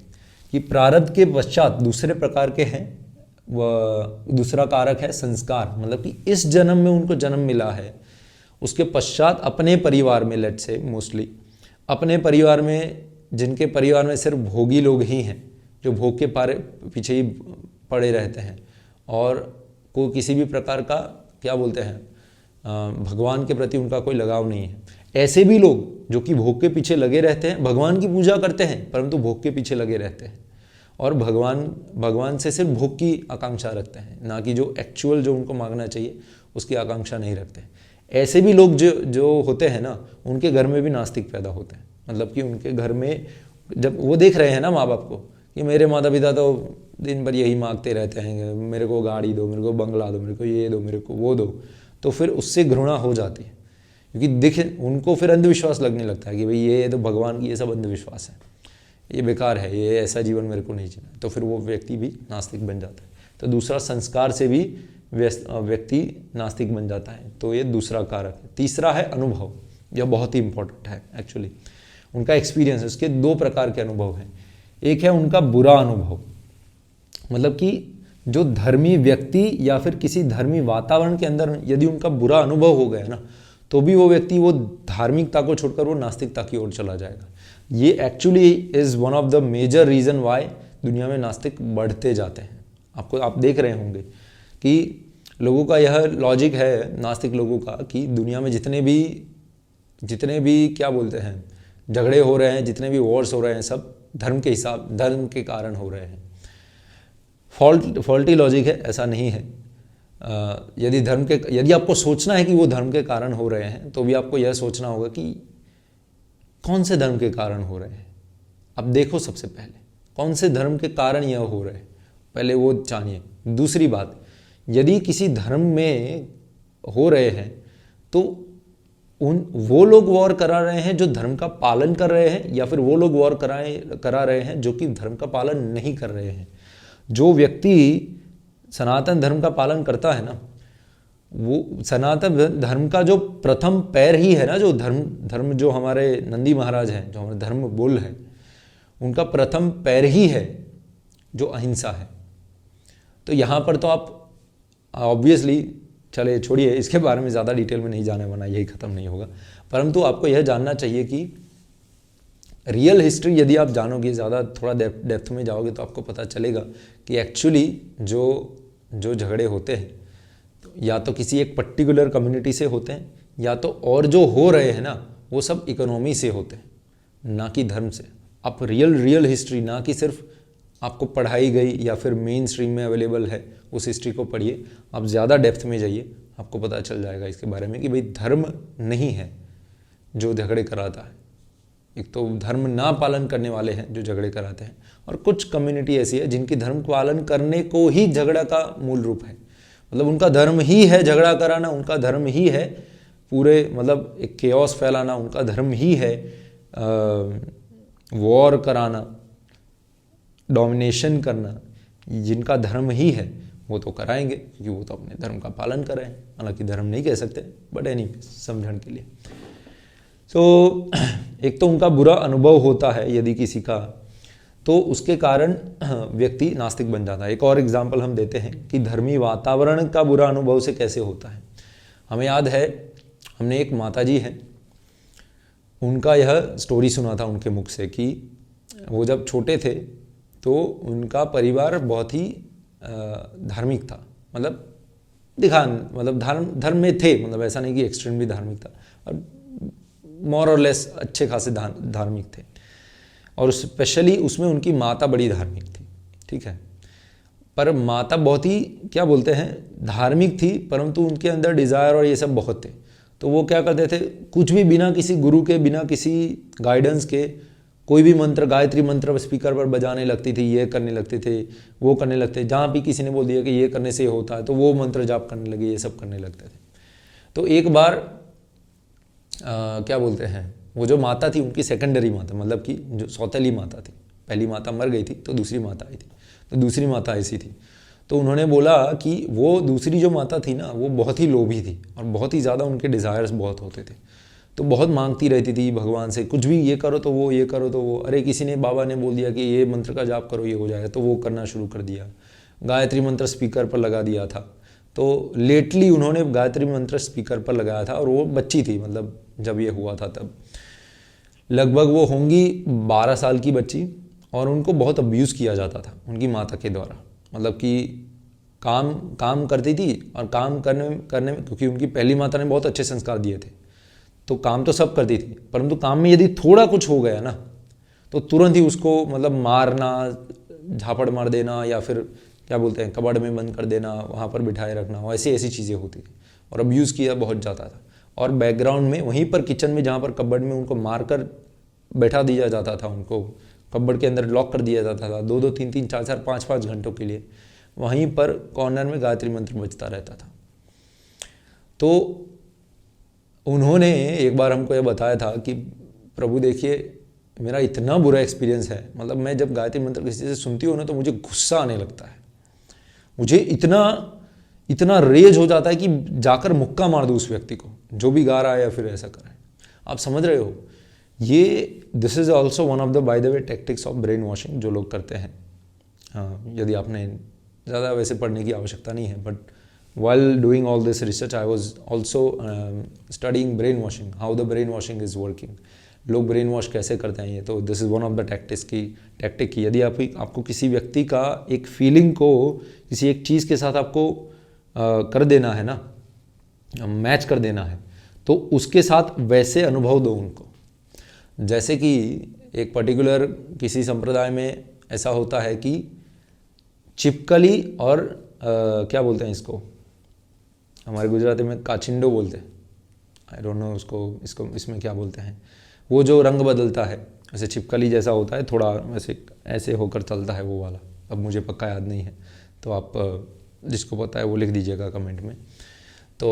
कि प्रारब्ध के पश्चात दूसरे प्रकार के हैं, वह दूसरा कारक है संस्कार। मतलब कि इस जन्म में उनको जन्म मिला है, उसके पश्चात अपने परिवार में, लेट्स से मोस्टली अपने परिवार में, जिनके परिवार में सिर्फ भोगी लोग ही हैं, जो भोग के पीछे ही पड़े रहते हैं और को किसी भी प्रकार का क्या बोलते हैं भगवान के प्रति उनका कोई लगाव नहीं है। ऐसे भी लोग जो कि भोग के पीछे लगे रहते हैं, भगवान की पूजा करते हैं परंतु भोग के पीछे लगे रहते हैं और भगवान से सिर्फ भोग की आकांक्षा रखते हैं, ना कि जो एक्चुअल जो उनको मांगना चाहिए उसकी आकांक्षा नहीं रखते। ऐसे भी लोग जो होते हैं ना, उनके घर में भी नास्तिक पैदा होते हैं। मतलब कि उनके घर में जब वो देख रहे हैं ना माँ बाप को कि मेरे माता पिता तो दिन भर यही मांगते रहते हैं, मेरे को गाड़ी दो, मेरे को बंगला दो, मेरे को ये दो, मेरे को वो दो, तो फिर उससे घृणा हो जाती है क्योंकि उनको फिर अंधविश्वास लगने लगता है कि भाई ये तो भगवान की ये सब अंधविश्वास है, ये बेकार है, ये ऐसा जीवन मेरे को नहीं जीना है, तो फिर वो व्यक्ति भी नास्तिक बन जाता है। तो दूसरा, संस्कार से भी व्यक्ति नास्तिक बन जाता है, तो ये दूसरा कारक है। तीसरा है अनुभव, यह बहुत ही इंपॉर्टेंट है एक्चुअली, उनका एक्सपीरियंस। उसके 2 प्रकार के अनुभव हैं। एक है उनका बुरा अनुभव, मतलब कि जो धर्मी व्यक्ति या फिर किसी धर्मी वातावरण के अंदर यदि उनका बुरा अनुभव हो गया ना, तो भी वो व्यक्ति वो धार्मिकता को छोड़कर वो नास्तिकता की ओर चला जाएगा। ये actually is one of the major reason why दुनिया में नास्तिक बढ़ते जाते हैं। आप देख रहे होंगे कि लोगों का यह लॉजिक है, नास्तिक लोगों का, कि दुनिया में जितने भी क्या बोलते हैं झगड़े हो रहे हैं, जितने भी वॉर्स हो रहे हैं, सब धर्म के कारण हो रहे हैं। फॉल्टी लॉजिक है, ऐसा नहीं है। यदि आपको सोचना है कि वो धर्म के कारण हो रहे हैं, तो भी आपको यह सोचना होगा कि कौन से धर्म के कारण हो रहे हैं। अब देखो सबसे पहले कौन से धर्म के कारण यह हो रहे हैं। पहले वो जानिए। दूसरी बात, यदि किसी धर्म में हो रहे हैं तो वो लोग वॉर करा रहे हैं जो धर्म का पालन कर रहे हैं, या फिर वो लोग वॉर करा रहे हैं जो कि धर्म का पालन नहीं कर रहे हैं। जो व्यक्ति सनातन धर्म का पालन करता है ना, वो सनातन धर्म का जो प्रथम पैर ही है ना, जो धर्म जो हमारे नंदी महाराज हैं, जो हमारे धर्म बुल है, उनका प्रथम पैर ही है जो अहिंसा है। तो यहाँ पर तो आप ऑब्वियसली, चले छोड़िए, इसके बारे में ज़्यादा डिटेल में नहीं जाने वाला, यही ख़त्म नहीं होगा। परंतु आपको यह जानना चाहिए कि रियल हिस्ट्री यदि आप जानोगे, ज़्यादा थोड़ा डेप्थ में जाओगे, तो आपको पता चलेगा कि एक्चुअली जो झगड़े होते हैं तो या तो किसी एक पर्टिकुलर कम्युनिटी से होते हैं, या तो और जो हो रहे हैं ना वो सब इकोनॉमी से होते हैं, ना कि धर्म से। आप रियल हिस्ट्री, ना कि सिर्फ आपको पढ़ाई गई या फिर मेन स्ट्रीम में अवेलेबल है उस हिस्ट्री को पढ़िए, आप ज़्यादा डेप्थ में जाइए, आपको पता चल जाएगा इसके बारे में कि भाई धर्म नहीं है जो झगड़े कराता है। एक तो धर्म ना पालन करने वाले हैं जो झगड़े कराते हैं, और कुछ कम्युनिटी ऐसी है जिनकी धर्म पालन करने को ही झगड़ा का मूल रूप है। मतलब उनका धर्म ही है झगड़ा कराना, उनका धर्म ही है पूरे मतलब एक केओस फैलाना, उनका धर्म ही है वॉर कराना, डोमिनेशन करना। जिनका धर्म ही है वो तो कराएंगे, क्योंकि वो तो अपने धर्म का पालन कर रहे हैं। हालांकि धर्म नहीं कह सकते, बट एनी समझण के लिए। तो एक तो उनका बुरा अनुभव होता है यदि किसी का, तो उसके कारण व्यक्ति नास्तिक बन जाता है। एक और एग्जाम्पल हम देते हैं कि धर्मी वातावरण का बुरा अनुभव से कैसे होता है। हमें याद है, हमने एक माताजी हैं, उनका यह स्टोरी सुना था उनके मुख से कि वो जब छोटे थे तो उनका परिवार बहुत ही धार्मिक था। मतलब धर्म में थे, मतलब ऐसा नहीं कि एक्सट्रीमली धार्मिक था, और मोर और लेस अच्छे खासे धार्मिक थे। और स्पेशली उसमें उनकी माता बड़ी धार्मिक थी, ठीक है। पर माता बहुत ही क्या बोलते हैं धार्मिक थी, परंतु उनके अंदर डिज़ायर और ये सब बहुत थे। तो वो क्या करते थे, कुछ भी बिना किसी गुरु के, बिना किसी गाइडेंस के, कोई भी मंत्र, गायत्री मंत्र स्पीकर पर बजाने लगती थी, ये करने लगते थे, वो करने लगते। जहाँ भी किसी ने बोल दिया कि ये करने से होता है तो वो मंत्र जाप करने लगे, ये सब करने लगते थे। तो एक बार क्या बोलते हैं, वो जो माता थी उनकी सेकेंडरी माता, मतलब कि जो सौतेली माता थी, पहली माता मर गई थी तो दूसरी माता आई थी, तो दूसरी माता ऐसी थी। तो उन्होंने बोला कि वो दूसरी जो माता थी ना, वो बहुत ही लोभी थी और बहुत ही ज़्यादा उनके डिज़ायर्स बहुत होते थे। तो बहुत मांगती रहती थी भगवान से, कुछ भी ये करो तो वो, ये करो तो वो। अरे किसी ने, बाबा ने बोल दिया कि ये मंत्र का जाप करो ये हो जाएगा, तो वो करना शुरू कर दिया। गायत्री मंत्र स्पीकर पर लगा दिया था। तो लेटली उन्होंने गायत्री मंत्र स्पीकर पर लगाया था, और वो बच्ची थी, मतलब जब ये हुआ था तब लगभग वो होंगी 12 साल की बच्ची। और उनको बहुत अब्यूज़ किया जाता था उनकी माता के द्वारा। मतलब कि काम करती थी, और काम करने में क्योंकि उनकी पहली माता ने बहुत अच्छे संस्कार दिए थे, तो काम तो सब करती थी, परंतु काम में यदि थोड़ा कुछ हो गया ना तो तुरंत ही उसको मतलब मारना, झापड़ मार देना, या फिर क्या बोलते हैं कबड़ में बंद कर देना, वहाँ पर बिठाए रखना, ऐसी चीज़ें होती थी। और अब्यूज़ किया बहुत जाता था। और बैकग्राउंड में वहीं पर किचन में, जहाँ पर कबड़ में उनको मारकर बैठा दिया जाता था, उनको कबड़ के अंदर लॉक कर दिया जाता था 2-2, 3-3, 4-4, 5-5 घंटों के लिए। वहीं पर कॉर्नर में गायत्री मंत्र बजता रहता था। तो उन्होंने एक बार हमको यह बताया था कि प्रभु देखिए, मेरा इतना बुरा एक्सपीरियंस है, मतलब मैं जब गायत्री मंत्र किसी से सुनती हूँ ना तो मुझे गुस्सा आने लगता है, मुझे इतना रेज हो जाता है कि जाकर मुक्का मार दूँ उस व्यक्ति को जो भी गा रहा है या फिर ऐसा कर रहा है। आप समझ रहे हो, ये this is also one of the by the way tactics of brain washing जो लोग करते हैं। हाँ, यदि आपने ज़्यादा वैसे पढ़ने की आवश्यकता नहीं है, but while doing all this research I was also studying brainwashing, how the brainwashing is working, लोग ब्रेन वॉश कैसे करते हैं ये। तो this is one of the tactic की यदि आपको किसी व्यक्ति का एक फीलिंग को किसी एक चीज़ के साथ आपको कर देना है ना, मैच कर देना है, तो उसके साथ वैसे अनुभव दो उनको। जैसे कि एक पर्टिकुलर किसी संप्रदाय में ऐसा होता है कि चिपकली और क्या बोलते हैं इसको, हमारे गुजराती में काचिंडो बोलते हैं, आई डोंट नो इसको इसमें क्या बोलते हैं, वो जो रंग बदलता है, ऐसे छिपकली जैसा होता है, थोड़ा वैसे ऐसे होकर चलता है वो वाला, अब मुझे पक्का याद नहीं है, तो आप जिसको पता है वो लिख दीजिएगा कमेंट में। तो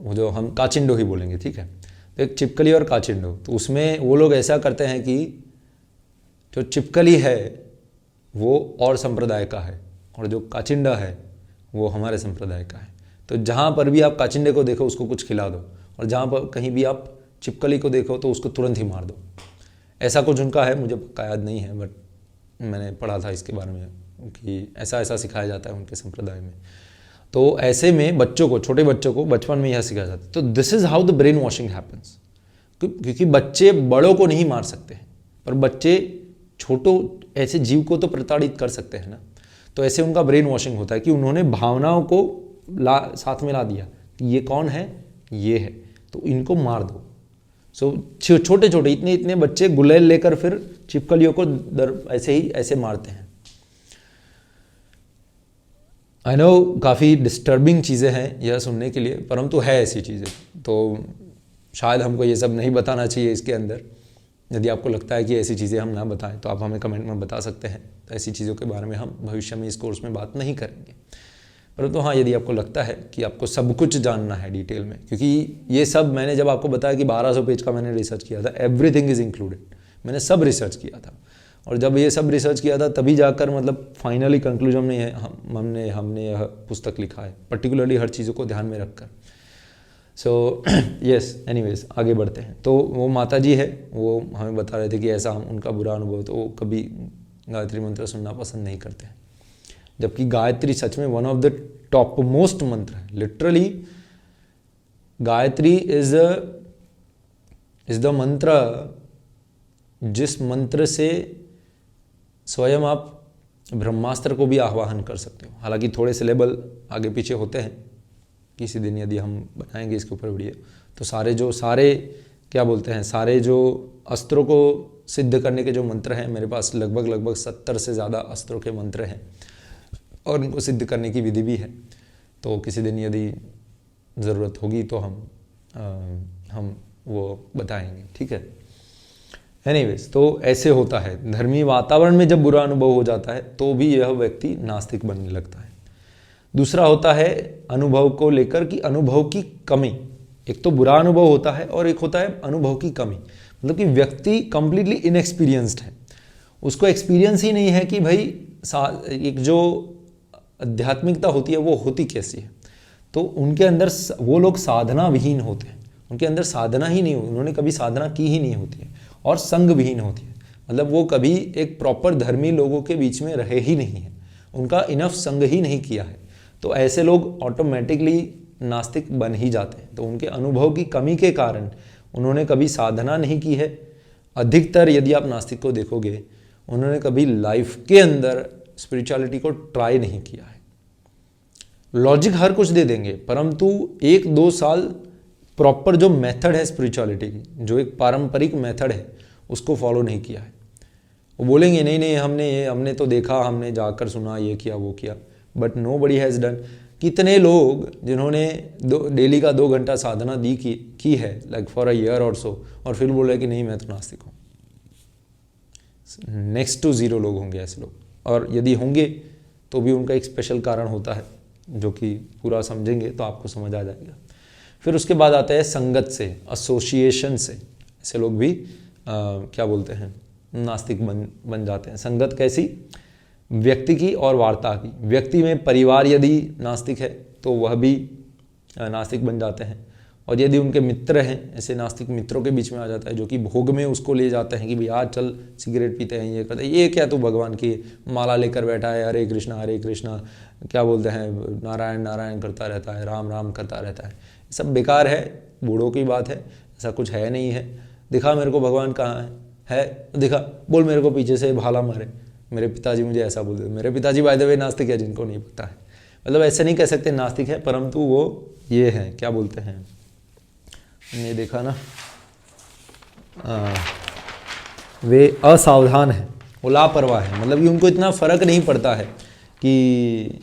वो जो हम काचिंडो ही बोलेंगे, ठीक है। तो एक चिपकली और काचिंडो, तो उसमें वो लोग ऐसा करते हैं कि जो चिपकली है वो और संप्रदाय का है और जो काचिंडा है वो हमारे संप्रदाय का है। तो जहाँ पर भी आप काचिंडे को देखो उसको कुछ खिला दो, और जहाँ पर कहीं भी आप चिपकली को देखो तो उसको तुरंत ही मार दो। ऐसा कुछ उनका है, मुझे पक्का याद नहीं है, बट मैंने पढ़ा था इसके बारे में कि ऐसा ऐसा सिखाया जाता है उनके संप्रदाय में। तो ऐसे में बच्चों को, छोटे बच्चों को बचपन में यह सिखाया जाता है। तो this is how the brain washing happens. क्योंकि बच्चे बड़ों को नहीं मार सकते हैं, पर बच्चे छोटों ऐसे जीव को तो प्रताड़ित कर सकते हैं ना। तो ऐसे उनका ब्रेन वॉशिंग होता है कि उन्होंने भावनाओं को साथ में ला दिया कि ये कौन है, ये है, तो इनको मार दो। सो छोटे छोटे इतने इतने बच्चे गुलेल लेकर फिर चिपकलियों को ऐसे ही ऐसे मारते हैं। आई नो काफ़ी डिस्टर्बिंग चीज़ें हैं यह सुनने के लिए, परंतु है ऐसी चीज़ें। तो शायद हमको ये सब नहीं बताना चाहिए इसके अंदर। यदि आपको लगता है कि ऐसी चीज़ें हम ना बताएं तो आप हमें कमेंट में बता सकते हैं। तो ऐसी चीज़ों के बारे में हम भविष्य में इस कोर्स में बात नहीं करेंगे। परंतु हाँ, यदि आपको लगता है कि आपको सब कुछ जानना है डिटेल में, क्योंकि ये सब मैंने जब आपको बताया कि 1200 पेज का मैंने रिसर्च किया था, एवरीथिंग इज़ इंक्लूडेड, मैंने सब रिसर्च किया था। और जब ये सब रिसर्च किया था तभी जाकर मतलब फाइनली कंक्लूजन में हमने यह पुस्तक लिखा है, पर्टिकुलरली हर चीज़ों को ध्यान में रखकर। सो यस, एनीवेज आगे बढ़ते हैं। तो वो माता जी है, वो हमें बता रहे थे कि ऐसा उनका बुरा अनुभव, तो वो कभी गायत्री मंत्र सुनना पसंद नहीं करते हैं। जबकि गायत्री सच में one of the top most मंत्र है। लिटरली गायत्री इज द मंत्र जिस मंत्र से स्वयं आप ब्रह्मास्त्र को भी आह्वान कर सकते हो। हालांकि थोड़े से लेवल आगे पीछे होते हैं, किसी दिन यदि हम बनाएंगे इसके ऊपर वीडियो, तो सारे क्या बोलते हैं, सारे जो अस्त्रों को सिद्ध करने के जो मंत्र हैं, मेरे पास लगभग 70 से ज़्यादा अस्त्रों के मंत्र हैं और इनको सिद्ध करने की विधि भी है। तो किसी दिन यदि ज़रूरत होगी तो हम वो बताएंगे, ठीक है। एनीवेज, तो ऐसे होता है। धर्मी वातावरण में जब बुरा अनुभव हो जाता है तो भी यह व्यक्ति नास्तिक बनने लगता है। दूसरा होता है अनुभव को लेकर कि अनुभव की कमी। एक तो बुरा अनुभव होता है और एक होता है अनुभव की कमी, मतलब कि व्यक्ति कंप्लीटली इनएक्सपीरियंस्ड है, उसको एक्सपीरियंस ही नहीं है कि भाई एक जो आध्यात्मिकता होती है वो होती कैसी है। तो उनके अंदर वो लोग साधना विहीन होते हैं, उनके अंदर साधना ही नहीं, उन्होंने कभी साधना की ही नहीं होती है, और संग विहीन होती है, मतलब वो कभी एक प्रॉपर धर्मी लोगों के बीच में रहे ही नहीं है, उनका इनफ संग ही नहीं किया है। तो ऐसे लोग ऑटोमेटिकली नास्तिक बन ही जाते हैं। तो उनके अनुभव की कमी के कारण उन्होंने कभी साधना नहीं की है। अधिकतर यदि आप नास्तिक को देखोगे, उन्होंने कभी लाइफ के अंदर स्पिरिचुअलिटी को ट्राई नहीं किया है। लॉजिक हर कुछ दे देंगे, परंतु 1-2 साल प्रॉपर जो मेथड है स्पिरिचुअलिटी की, जो एक पारंपरिक मेथड है, उसको फॉलो नहीं किया है। वो बोलेंगे नहीं हमने तो देखा, हमने जाकर सुना, ये किया वो किया, बट नोबडी हैज़ डन। कितने लोग जिन्होंने डेली का 2 घंटा साधना की है, लाइक फॉर अ ईयर और सो, और फिर बोल रहे कि नहीं मैं तो नास्तिक हूँ। नेक्स्ट टू 0 लोग होंगे ऐसे लोग, और यदि होंगे तो भी उनका एक स्पेशल कारण होता है जो कि पूरा समझेंगे तो आपको समझ आ जाएगा। फिर उसके बाद आता है संगत से, एसोसिएशन से। ऐसे लोग भी क्या बोलते हैं, नास्तिक बन जाते हैं। संगत कैसी? व्यक्ति की और वार्ता की। व्यक्ति में परिवार यदि नास्तिक है तो वह भी नास्तिक बन जाते हैं, और यदि उनके मित्र हैं, ऐसे नास्तिक मित्रों के बीच में आ जाता है जो कि भोग में उसको ले जाते हैं कि भाई आज चल सिगरेट पीते हैं, ये करते हैं, ये क्या तू भगवान की माला लेकर बैठा है, हरे कृष्णा क्या बोलते हैं, नारायण नारायण करता रहता है, राम राम करता रहता है। सब बेकार है, बूढ़ों की बात है, ऐसा कुछ है नहीं है। दिखा मेरे को भगवान कहाँ है दिखा, बोल मेरे को पीछे से भाला मारे। मेरे पिताजी मुझे ऐसा बोलते, मेरे पिताजी बाय द वे नास्तिक है, जिनको नहीं पता है, मतलब ऐसे नहीं कह सकते नास्तिक है, परंतु वो ये है, क्या बोलते हैं, हमने देखा ना, वे असावधान है, वो लापरवाह है, मतलब कि उनको इतना फर्क नहीं पड़ता है कि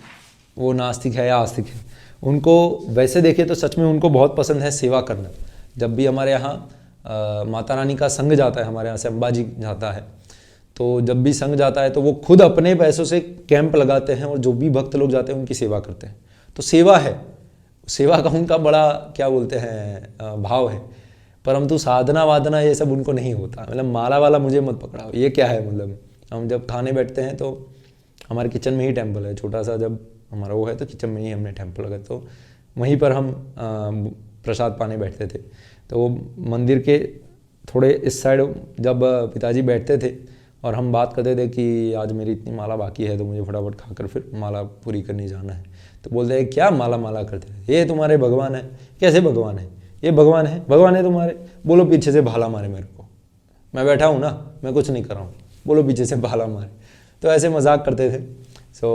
वो नास्तिक है या आस्तिक है। उनको वैसे देखे तो सच में उनको बहुत पसंद है सेवा करना। जब भी हमारे यहाँ माता रानी का संघ जाता है, हमारे यहाँ से अंबाजी जाता है, तो जब भी संघ जाता है तो वो खुद अपने पैसों से कैंप लगाते हैं और जो भी भक्त लोग जाते हैं उनकी सेवा करते हैं। तो सेवा है, सेवा का उनका बड़ा क्या बोलते हैं भाव है, परंतु साधना वादना ये सब उनको नहीं होता। मतलब माला वाला मुझे मत पकड़ाओ, ये क्या है। मतलब हम जब खाने बैठते हैं तो हमारे किचन में ही टेम्पल है, छोटा सा जब हमारा वो है तो किचन में ही हमने टेम्पल लगा, तो वहीं पर हम प्रसाद पाने बैठते थे। तो वो मंदिर के थोड़े इस साइड जब पिताजी बैठते थे और हम बात करते थे कि आज मेरी इतनी माला बाकी है तो मुझे फटाफट खाकर फिर माला पूरी करने जाना है, तो बोलते हैं क्या माला माला करते हैं, ये तुम्हारे भगवान है। कैसे भगवान है? ये भगवान है तुम्हारे। बोलो पीछे से भाला मारे मेरे को, मैं बैठा हूँ ना, मैं कुछ नहीं कर रहा हूँ, बोलो पीछे से भाला मारे। तो ऐसे मजाक करते थे। सो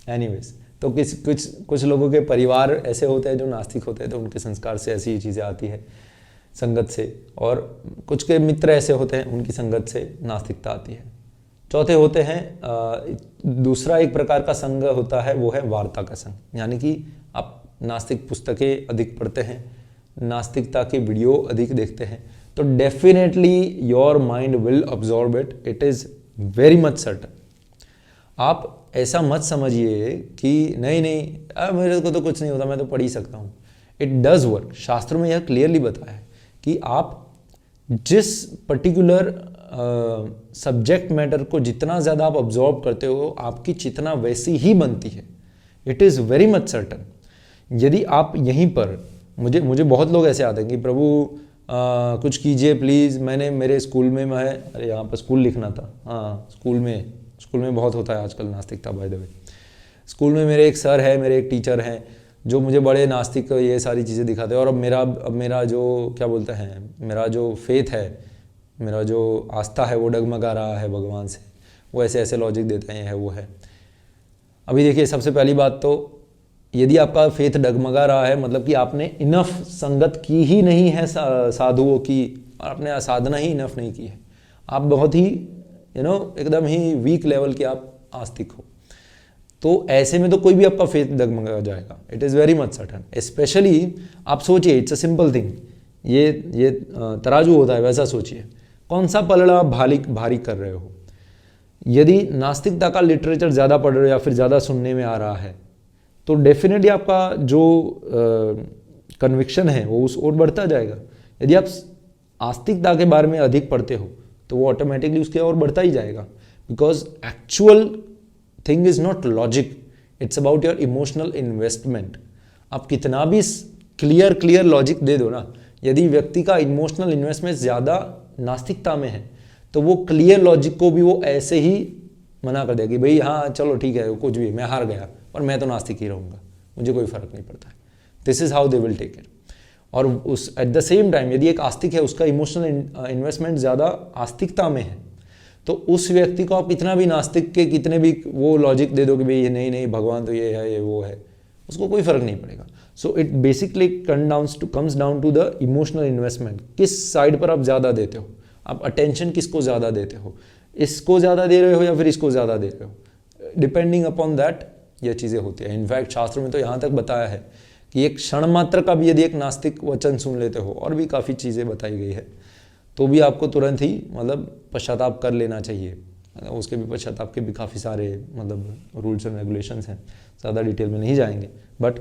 एनीवेज, तो कुछ लोगों के परिवार ऐसे होते हैं जो नास्तिक होते हैं, तो उनके संस्कार से ऐसी चीज़ें आती है संगत से, और कुछ के मित्र ऐसे होते हैं उनकी संगत से नास्तिकता आती है। चौथे होते हैं दूसरा एक प्रकार का संघ होता है, वो है वार्ता का संघ, यानी कि आप नास्तिक पुस्तकें अधिक पढ़ते हैं, नास्तिकता के वीडियो अधिक देखते हैं, तो definitely your mind will absorb it, it is very much certain. आप ऐसा मत समझिए कि नहीं मेरे को तो कुछ नहीं होता, मैं तो पढ़ ही सकता हूँ। It does work. शास्त्रों में यह क्लियरली बताया है कि आप जिस पर्टिकुलर सब्जेक्ट मैटर को जितना ज़्यादा आप ऑब्जॉर्व करते हो, आपकी चेतना वैसी ही बनती है। It is very much certain. यदि आप यहीं पर मुझे बहुत लोग ऐसे आते हैं कि प्रभु कुछ कीजिए प्लीज़। मेरे स्कूल में अरे यहाँ पर स्कूल लिखना था, हाँ स्कूल में बहुत होता है आजकल नास्तिकता बाय द वे। स्कूल में मेरे एक सर है, मेरे एक टीचर हैं जो मुझे बड़े नास्तिक ये सारी चीज़ें दिखाते हैं, और अब मेरा जो क्या बोलते हैं, मेरा जो फेथ है, मेरा जो आस्था है वो डगमगा रहा है भगवान से। वो ऐसे ऐसे लॉजिक देते हैं, ये है वो है। अभी देखिए, सबसे पहली बात तो यदि आपका फेथ डगमगा रहा है, मतलब कि आपने इनफ संगत की ही नहीं है साधुओं की, और आपने साधना ही इनफ नहीं की है। आप बहुत ही एकदम ही वीक लेवल के आप आस्तिक हो, तो ऐसे में तो कोई भी आपका फेथ डगमगा जाएगा। It is very much certain. Specially आप सोचिए, इट्स अ सिंपल थिंग, ये तराजू होता है, वैसा सोचिए, कौन सा पलड़ा आप भारी कर रहे हो। यदि नास्तिकता का लिटरेचर ज़्यादा पढ़ रहे हो या फिर ज़्यादा सुनने में आ रहा है, तो डेफिनेटली आपका जो कन्विक्शन है वो उस ओर बढ़ता जाएगा। यदि आप आस्तिकता के बारे में अधिक पढ़ते हो तो वो ऑटोमेटिकली उसके ओर बढ़ता ही जाएगा, because actual thing is not logic, it's about your emotional investment. आप कितना भी क्लियर लॉजिक दे दो ना, यदि व्यक्ति का इमोशनल इन्वेस्टमेंट ज़्यादा नास्तिकता में है तो वो क्लियर लॉजिक को भी वो ऐसे ही मना कर देगा कि भाई हाँ चलो ठीक है, कुछ भी, मैं हार गया और मैं तो नास्तिक ही रहूँगा, मुझे कोई फर्क नहीं पड़ता है। This is how they will take it. और उस एट द सेम टाइम यदि एक आस्तिक है, उसका इमोशनल इन्वेस्टमेंट ज़्यादा आस्तिकता में है, तो उस व्यक्ति को आप कितना भी नास्तिक के कितने भी वो लॉजिक दे दो कि भाई ये नहीं भगवान तो ये है ये वो है, उसको कोई फर्क नहीं पड़ेगा। So it basically comes down to the emotional investment. किस साइड पर आप ज़्यादा देते हो, आप अटेंशन किसको ज़्यादा देते हो, इसको ज़्यादा दे रहे हो या फिर इसको ज़्यादा दे रहे हो, डिपेंडिंग अपॉन दैट ये चीज़ें होती है। इनफैक्ट शास्त्रों में तो यहाँ तक बताया है कि एक क्षण मात्र का भी यदि एक नास्तिक वचन सुन लेते हो, और भी काफ़ी चीज़ें बताई गई है, तो भी आपको तुरंत ही मतलब पश्चाताप कर लेना चाहिए। उसके भी पश्चाताप के भी काफ़ी सारे मतलब रूल्स एंड रेगुलेशंस हैं, ज़्यादा डिटेल में नहीं जाएंगे, but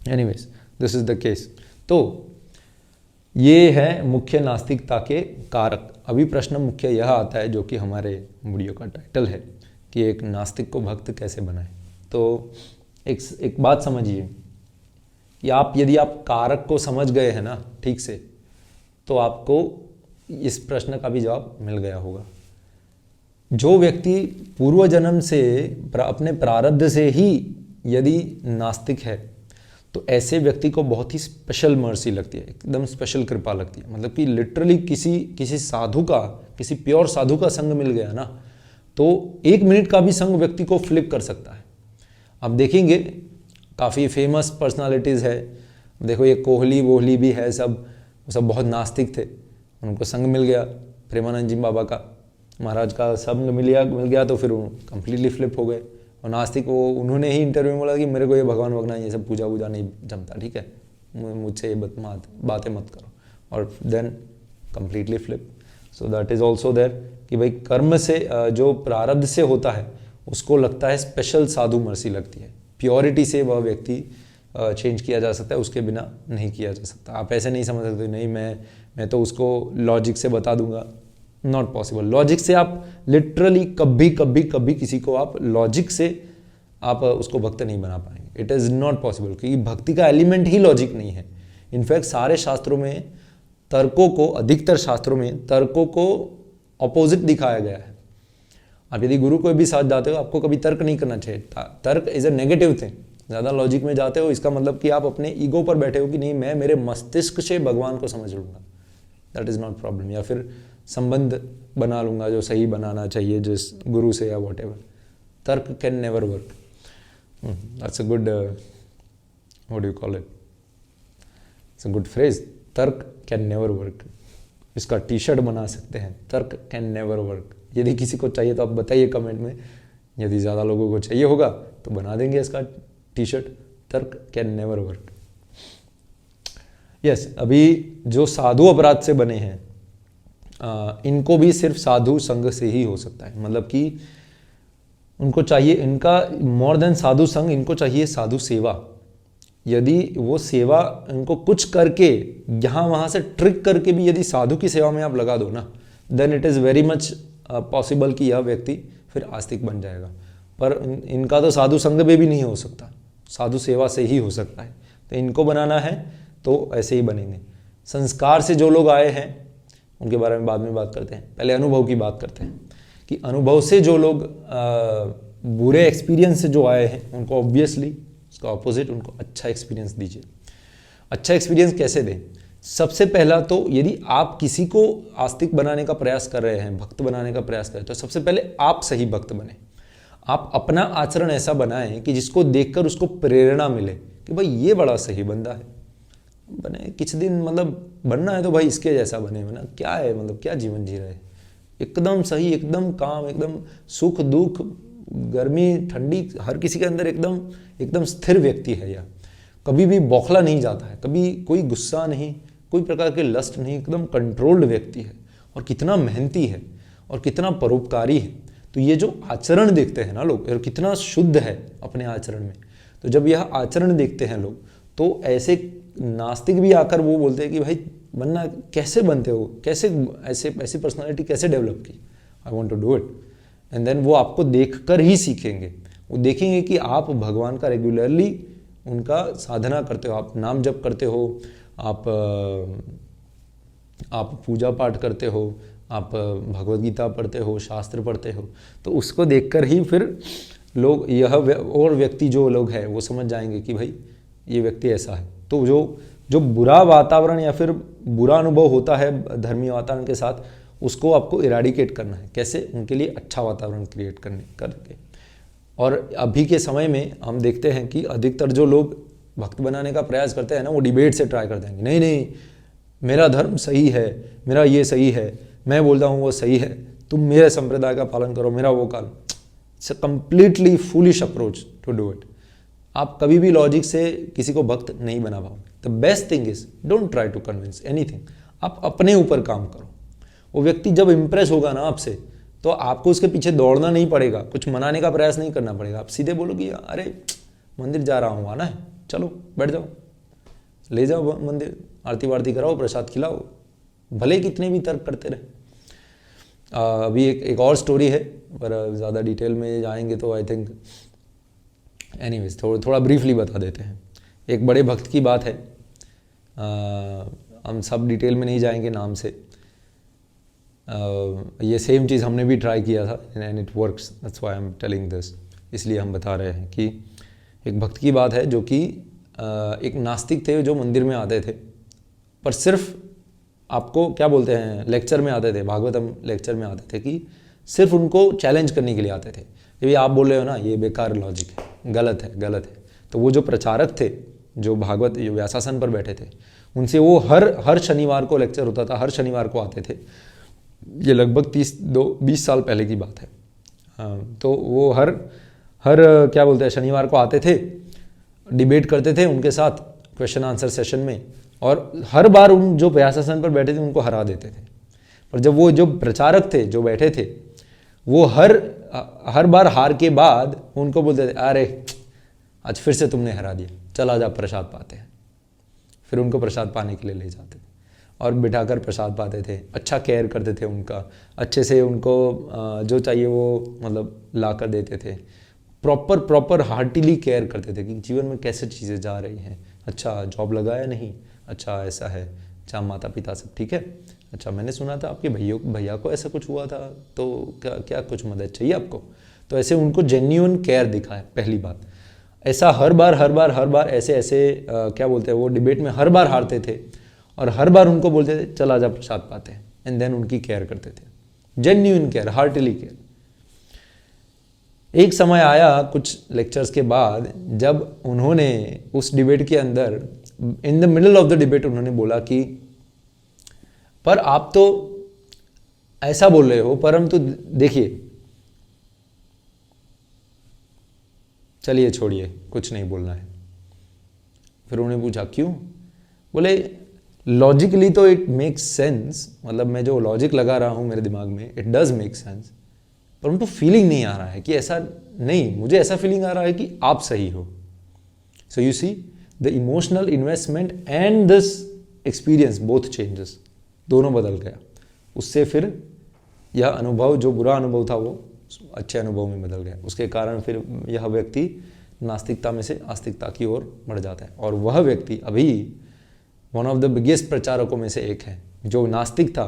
anyways this is the case. तो ये है मुख्य नास्तिकता के कारक। अभी प्रश्न मुख्य यह आता है, जो कि हमारे वीडियो का टाइटल है, कि एक नास्तिक को भक्त कैसे बनाए। तो एक बात समझिए कि यदि आप कारक को समझ गए हैं ना ठीक से, तो आपको इस प्रश्न का भी जवाब मिल गया होगा। जो व्यक्ति पूर्व जन्म से अपने प्रारब्ध से ही यदि नास्तिक है, तो ऐसे व्यक्ति को बहुत ही स्पेशल मर्सी लगती है, एकदम स्पेशल कृपा लगती है। मतलब कि लिटरली किसी साधु का, किसी प्योर साधु का संग मिल गया ना, तो 1 मिनट का भी संग व्यक्ति को फ्लिप कर सकता है। आप देखेंगे काफ़ी फेमस पर्सनालिटीज़ है, देखो ये कोहली वोहली भी है, सब बहुत नास्तिक थे, उनको संग मिल गया प्रेमानंद जी बाबा का, महाराज का संग मिल गया तो फिर वो कम्प्लीटली फ्लिप हो गए। और नास्तिक वो उन्होंने ही इंटरव्यू में बोला कि मेरे को ये भगवान भगवान ये सब पूजा वूजा नहीं जमता, ठीक है, मुझसे ये बातें मत करो, और then completely flip. So that is also there कि भाई कर्म से जो प्रारब्ध से होता है उसको लगता है स्पेशल साधु मर्सी लगती है। प्योरिटी से वह व्यक्ति चेंज किया जा सकता है, उसके बिना नहीं किया जा सकता। आप ऐसे नहीं समझ सकते नहीं मैं तो उसको लॉजिक से बता दूंगा, नॉट पॉसिबल। लॉजिक से आप लिटरली कभी कभी कभी किसी को आप लॉजिक से आप उसको भक्त नहीं बना पाएंगे। इट इज़ नॉट पॉसिबल, क्योंकि भक्ति का एलिमेंट ही लॉजिक नहीं है। इनफैक्ट सारे शास्त्रों में तर्कों को, अधिकतर शास्त्रों में तर्कों को अपोजिट दिखाया गया है। आप यदि गुरु को भी साथ जाते हो आपको कभी तर्क नहीं करना चाहिए। तर्क इज अ नेगेटिव थिंग। ज़्यादा लॉजिक में जाते हो इसका मतलब कि आप अपने ईगो पर बैठे हो कि नहीं मैं मेरे मस्तिष्क से भगवान को समझ लूँगा, दैट इज़ नॉट प्रॉब्लम। या फिर संबंध बना लूँगा जो सही बनाना चाहिए जिस गुरु से या वॉट एवर। तर्क can never work. That's a good what do you call it, it's a good phrase, तर्क कैन नेवर वर्क। इसका टी शर्ट बना सकते हैं, तर्क कैन नेवर वर्क। यदि किसी को चाहिए तो आप बताइए कमेंट में, यदि ज़्यादा लोगों को चाहिए होगा तो बना देंगे इसका टी शर्ट, तर्क कैन नेवर वर्क। यस, अभी जो साधु अपराध से बने हैं इनको भी सिर्फ साधु संग से ही हो सकता है। मतलब कि उनको चाहिए, इनका मोर देन साधु संग, इनको चाहिए साधु सेवा। यदि वो सेवा इनको कुछ करके यहाँ वहाँ से ट्रिक करके भी यदि साधु की सेवा में आप लगा दो ना, then it is very much possible कि यह व्यक्ति फिर आस्तिक बन जाएगा। पर इनका तो साधु संग में भी नहीं हो सकता, साधु सेवा से ही हो सकता है। तो इनको बनाना है तो ऐसे ही बनेंगे। संस्कार से जो लोग आए हैं उनके बारे में बाद में बात करते हैं, पहले अनुभव की बात करते हैं कि अनुभव से जो लोग बुरे एक्सपीरियंस से जो आए हैं उनको ऑब्वियसली उसका ऑपोजिट, उनको अच्छा एक्सपीरियंस दीजिए। अच्छा एक्सपीरियंस कैसे दें? सबसे पहला तो यदि आप किसी को आस्तिक बनाने का प्रयास कर रहे हैं, भक्त बनाने का प्रयास कर रहे हैं, तो सबसे पहले आप सही भक्त बने। आप अपना आचरण ऐसा बनाएं कि जिसको देखकर उसको प्रेरणा मिले कि भाई ये बड़ा सही बंदा है, बने कुछ दिन, मतलब बनना है तो भाई इसके जैसा बने। बना क्या है, मतलब क्या जीवन जी रहे हैं, एकदम सही, एकदम काम, एकदम सुख दुख गर्मी ठंडी हर किसी के अंदर एकदम स्थिर व्यक्ति है। या कभी भी बौखला नहीं जाता है, कभी कोई गुस्सा नहीं, कोई प्रकार के लस्ट नहीं, एकदम कंट्रोल्ड व्यक्ति है और कितना मेहनती है और कितना परोपकारी है। तो ये जो आचरण देखते हैं ना लोग, और कितना शुद्ध है अपने आचरण में, तो जब यह आचरण देखते हैं लोग तो ऐसे नास्तिक भी आकर वो बोलते हैं कि भाई बनना, कैसे बनते हो, कैसे ऐसी पर्सनालिटी कैसे डेवलप की, I want to do it. And then वो आपको देखकर ही सीखेंगे। वो देखेंगे कि आप भगवान का रेगुलरली उनका साधना करते हो, आप नाम जप करते हो, आप पूजा पाठ करते हो, आप भगवद गीता पढ़ते हो, शास्त्र पढ़ते हो, तो उसको देखकर ही फिर लोग यह और व्यक्ति जो लोग हैं वो समझ जाएंगे कि भाई ये व्यक्ति ऐसा है। तो जो बुरा वातावरण या फिर बुरा अनुभव होता है धर्मीय वातावरण के साथ, उसको आपको इराडिकेट करना है। कैसे? उनके लिए अच्छा वातावरण क्रिएट करके। और अभी के समय में हम देखते हैं कि अधिकतर जो लोग भक्त बनाने का प्रयास करते हैं ना, वो डिबेट से ट्राई करते हैं कि नहीं नहीं मेरा धर्म सही है, मेरा ये सही है, मैं बोलता हूँ वो सही है, तुम मेरे संप्रदाय का पालन करो, मेरा वो काल। It's a completely foolish approach to do it. आप कभी भी लॉजिक से किसी को भक्त नहीं बना पाओगे। The best thing is don't try to convince anything. आप अपने ऊपर काम करो। वो व्यक्ति जब इंप्रेस होगा ना आपसे, तो आपको उसके पीछे दौड़ना नहीं पड़ेगा, कुछ मनाने का प्रयास नहीं करना पड़ेगा। आप सीधे बोलो कि अरे मंदिर जा रहा हूँ, आना है, चलो बैठ जाओ, ले जाओ मंदिर, आरती वारती कराओ, प्रसाद खिलाओ, भले कितने भी तर्क करते रहे। अभी एक और स्टोरी है, पर ज़्यादा डिटेल में जाएंगे तो आई थिंक एनीवेज थोड़ा ब्रीफली बता देते हैं। एक बड़े भक्त की बात है, हम सब डिटेल में नहीं जाएंगे नाम से। ये सेम चीज़ हमने भी ट्राई किया था and it works, that's why I am telling this. इसलिए हम बता रहे हैं कि एक भक्त की बात है जो कि एक नास्तिक थे जो मंदिर में आते थे, पर सिर्फ आपको क्या बोलते हैं, लेक्चर में आते थे, भागवतम लेक्चर में आते थे कि सिर्फ उनको चैलेंज करने के लिए आते थे कि भाई आप बोल रहे हो ना ये बेकार लॉजिक है, गलत है, गलत है। तो वो जो प्रचारक थे, जो भागवत जो व्यासासन पर बैठे थे, उनसे वो हर शनिवार को लेक्चर होता था, हर शनिवार को आते थे। ये लगभग 20 साल पहले की बात है। तो वो हर क्या बोलते हैं शनिवार को आते थे, डिबेट करते थे उनके साथ क्वेश्चन आंसर सेशन में, और हर बार उन जो व्यासासन पर बैठे थे उनको हरा देते थे। पर जब वो जो प्रचारक थे जो बैठे थे, वो हर बार हार के बाद उनको बोलते थे, अरे आज फिर से तुमने हरा दिया, चल आज आप प्रसाद पाते हैं। फिर उनको प्रसाद पाने के लिए ले जाते थे और बिठाकर प्रसाद पाते थे, अच्छा केयर करते थे उनका, अच्छे से उनको जो चाहिए वो मतलब ला कर देते थे, प्रॉपर हार्टिली केयर करते थे कि जीवन में कैसे चीज़ें जा रही हैं, अच्छा जॉब लगा या नहीं, अच्छा ऐसा है, अच्छा माता पिता सब ठीक है, अच्छा मैंने सुना था आपके भैया को ऐसा कुछ हुआ था, तो क्या कुछ मदद चाहिए आपको। तो ऐसे उनको जेन्युइन केयर दिखा है, पहली बात। ऐसा हर बार ऐसे क्या बोलते हैं, वो डिबेट में हर बार हारते थे और हर बार उनको बोलते थे चल आजा प्रसाद पाते हैं, एंड देन उनकी केयर करते थे, जेन्युइन केयर, हार्टिली केयर। एक समय आया कुछ लेक्चर्स के बाद जब उन्होंने उस डिबेट के अंदर in the middle of the debate उन्होंने बोला कि पर आप तो ऐसा बोल रहे हो, परंतु देखिए, चलिए छोड़िए, कुछ नहीं बोलना है। फिर उन्होंने पूछा क्यों? बोले लॉजिकली तो इट मेक्स सेंस, मतलब मैं जो लॉजिक लगा रहा हूं मेरे दिमाग में, इट डज मेक सेंस, परंतु फीलिंग नहीं आ रहा है कि ऐसा नहीं, मुझे ऐसा फीलिंग आ रहा है कि आप सही हो। So you see the emotional investment and this experience both changes, दोनों बदल गया। उससे फिर यह अनुभव, जो बुरा अनुभव था, वो अच्छे अनुभव में बदल गया। उसके कारण फिर यह व्यक्ति नास्तिकता में से आस्तिकता की ओर बढ़ जाता है। और वह व्यक्ति अभी वन ऑफ द बिगेस्ट प्रचारकों में से एक है। जो नास्तिक था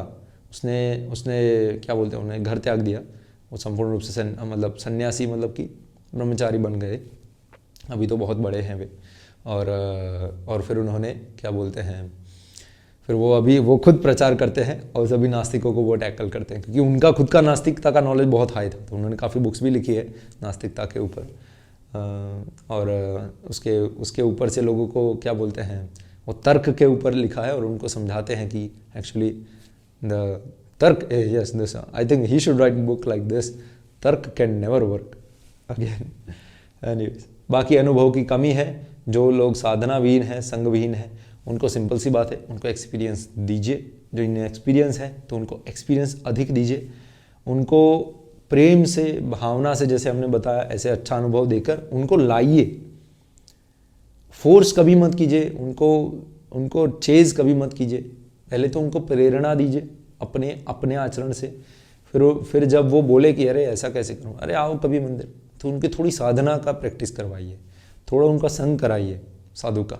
उसने क्या बोलते हैं, उन्हें घर त्याग दिया, वो संपूर्ण रूप से मतलब सन्यासी, मतलब कि ब्रह्मचारी बन गए। अभी तो बहुत बड़े हैं वे। और फिर उन्होंने क्या बोलते हैं, फिर वो खुद प्रचार करते हैं और सभी नास्तिकों को वो टैकल करते हैं, क्योंकि उनका खुद का नास्तिकता का नॉलेज बहुत हाई था। तो उन्होंने काफ़ी बुक्स भी लिखी है नास्तिकता के ऊपर, और उसके ऊपर से लोगों को क्या बोलते हैं, वो तर्क के ऊपर लिखा है और उनको समझाते हैं कि एक्चुअली द तर्क, yes this, I think he should write book like this, तर्क can never work again. Anyways, बाकी अनुभव की कमी है। जो लोग साधनाविहीन हैं, संगविहीन हैं, उनको सिंपल सी बात है, उनको एक्सपीरियंस दीजिए। जो इन्हें एक्सपीरियंस है तो उनको एक्सपीरियंस अधिक दीजिए। उनको प्रेम से, भावना से, जैसे हमने बताया, ऐसे अच्छा अनुभव देकर उनको लाइए। फोर्स कभी मत कीजिए उनको चेज कभी मत कीजिए। पहले तो उनको प्रेरणा दीजिए अपने आचरण से। फिर जब वो बोले कि अरे ऐसा कैसे करूं, अरे आओ कभी मंदिर, तो उनकी थोड़ी साधना का प्रैक्टिस करवाइए, थोड़ा उनका संग कराइए साधु का।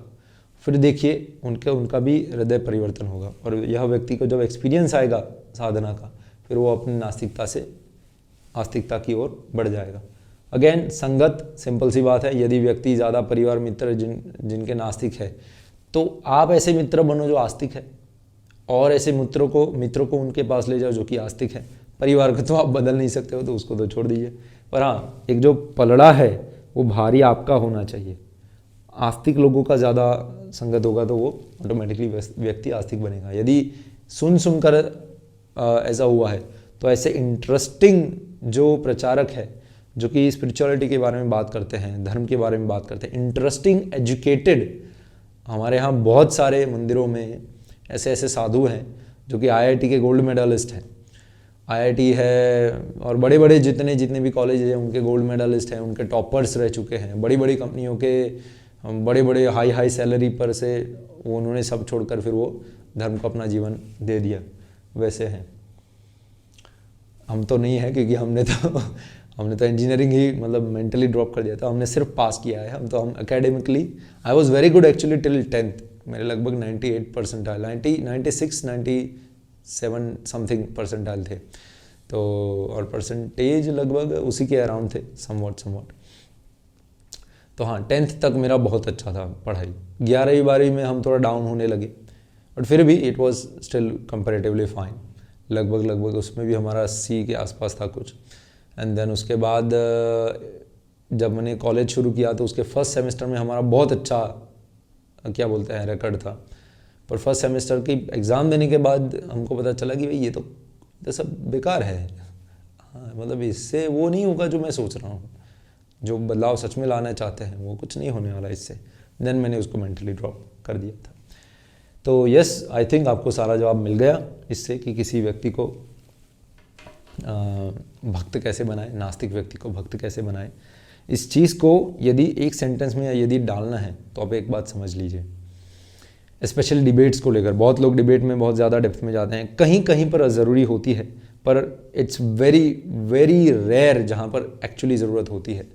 फिर देखिए उनका भी हृदय परिवर्तन होगा। और यह व्यक्ति को जब एक्सपीरियंस आएगा साधना का, फिर वो अपनी नास्तिकता से आस्तिकता की ओर बढ़ जाएगा। अगेन, संगत सिंपल सी बात है। यदि व्यक्ति ज़्यादा परिवार मित्र जिनके नास्तिक है, तो आप ऐसे मित्र बनो जो आस्तिक है, और ऐसे मित्रों को उनके पास ले जाओ जो कि आस्तिक है। परिवार को तो आप बदल नहीं सकते हो, तो उसको तो छोड़ दीजिए। पर हाँ, एक जो पलड़ा है वो भारी आपका होना चाहिए। आस्तिक लोगों का ज़्यादा संगत होगा तो वो ऑटोमेटिकली व्यक्ति आस्तिक बनेगा। यदि सुनकर ऐसा हुआ है, तो ऐसे इंटरेस्टिंग जो प्रचारक है, जो कि स्पिरिचुअलिटी के बारे में बात करते हैं, धर्म के बारे में बात करते हैं, इंटरेस्टिंग, एजुकेटेड, हमारे यहाँ बहुत सारे मंदिरों में ऐसे साधु हैं जो कि IIT के गोल्ड मेडलिस्ट हैं। IIT है और बड़े बड़े जितने भी कॉलेज हैं उनके गोल्ड मेडलिस्ट हैं, उनके टॉपर्स रह चुके हैं। बड़ी बड़ी कंपनियों के बड़े हाई सैलरी पर से वो उन्होंने सब छोड़कर फिर वो धर्म को अपना जीवन दे दिया। वैसे हैं, हम तो नहीं है, क्योंकि हमने तो इंजीनियरिंग ही मतलब मेंटली ड्रॉप कर दिया था। हमने सिर्फ पास किया है। हम academically, I was very good actually till 10th। मेरे लगभग 98 परसेंटाइल, 96, 97 समथिंग परसेंटाइल थे। तो और परसेंटेज लगभग उसी के अराउंड थे, समवॉट। तो हाँ, 10th तक मेरा बहुत अच्छा था पढ़ाई। 11वीं 12वीं में हम थोड़ा डाउन होने लगे, बट फिर भी it was still comparatively fine. लगभग उसमें भी हमारा 80 के आसपास था कुछ। एंड देन उसके बाद जब मैंने कॉलेज शुरू किया तो उसके फर्स्ट सेमेस्टर में हमारा बहुत अच्छा क्या बोलते हैं रिकॉर्ड था। पर फर्स्ट सेमेस्टर की एग्ज़ाम देने के बाद हमको पता चला कि भाई ये तो सब बेकार है। हाँ, मतलब इससे वो नहीं होगा जो मैं सोच रहा हूँ, जो बदलाव सच में लाना चाहते हैं वो कुछ नहीं होने वाला इससे। देन मैंने उसको मेंटली ड्रॉप कर दिया था। तो यस, आई थिंक आपको सारा जवाब मिल गया इससे कि किसी व्यक्ति को भक्त कैसे बनाए, नास्तिक व्यक्ति को भक्त कैसे बनाए। इस चीज़ को यदि एक सेंटेंस में यदि डालना है तो आप एक बात समझ लीजिए, स्पेशली डिबेट्स को लेकर। बहुत लोग डिबेट में बहुत ज़्यादा डेप्थ में जाते हैं, कहीं कहीं पर ज़रूरी होती है, पर इट्स वेरी वेरी रेयर जहाँ पर एक्चुअली ज़रूरत होती है।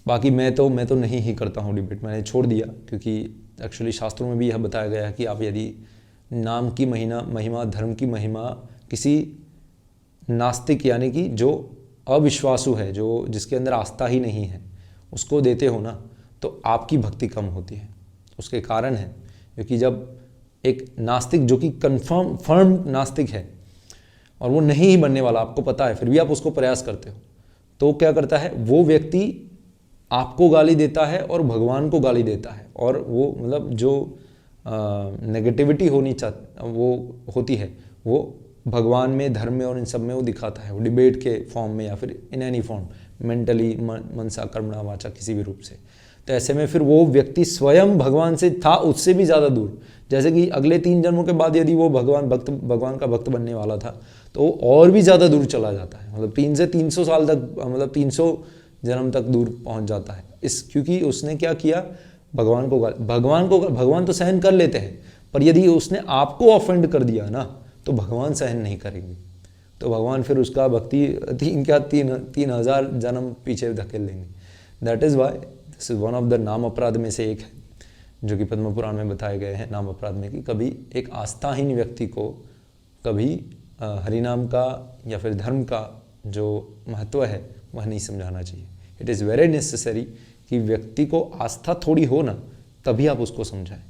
बाकी मैं तो नहीं ही करता हूँ डिबेट, मैंने छोड़ दिया, क्योंकि एक्चुअली शास्त्रों में भी यह बताया गया है कि आप यदि नाम की महिमा, धर्म की महिमा किसी नास्तिक यानी कि जो अविश्वासु है, जो जिसके अंदर आस्था ही नहीं है, उसको देते हो ना, तो आपकी भक्ति कम होती है। उसके कारण है क्योंकि जब एक नास्तिक जो कि कन्फर्म फर्म नास्तिक है और वो नहीं ही बनने वाला, आपको पता है, फिर भी आप उसको प्रयास करते हो, तो क्या करता है वो व्यक्ति, आपको गाली देता है और भगवान को गाली देता है। और वो मतलब जो नेगेटिविटी वो होती है, वो भगवान में, धर्म में और इन सब में वो दिखाता है, वो डिबेट के फॉर्म में या फिर इन एनी फॉर्म, मेंटली, मनसा, कर्मणा, वाचा, किसी भी रूप से। तो ऐसे में फिर वो व्यक्ति स्वयं भगवान से था उससे भी ज़्यादा दूर। जैसे कि अगले 3 जन्मों के बाद यदि वो भगवान का भक्त बनने वाला था, तो वो और भी ज़्यादा दूर चला जाता है, मतलब 3 से 300 साल तक, मतलब 300 जन्म तक दूर पहुंच जाता है। क्योंकि उसने क्या किया, भगवान तो सहन कर लेते हैं, पर यदि उसने आपको ऑफेंड कर दिया ना, तो भगवान सहन नहीं करेंगे। तो भगवान फिर उसका भक्ति 3,000 जन्म पीछे धकेल देंगे। That is why this is one of the नाम अपराध में से एक है, जो कि पद्म पुराण में बताए गए हैं नाम अपराध में, कि कभी एक आस्थाहीन व्यक्ति को कभी हरिनाम का या फिर धर्म का जो महत्व है वह नहीं समझाना चाहिए। इट इज़ वेरी नेसेसरी कि व्यक्ति को आस्था थोड़ी हो ना, तभी आप उसको समझाएं।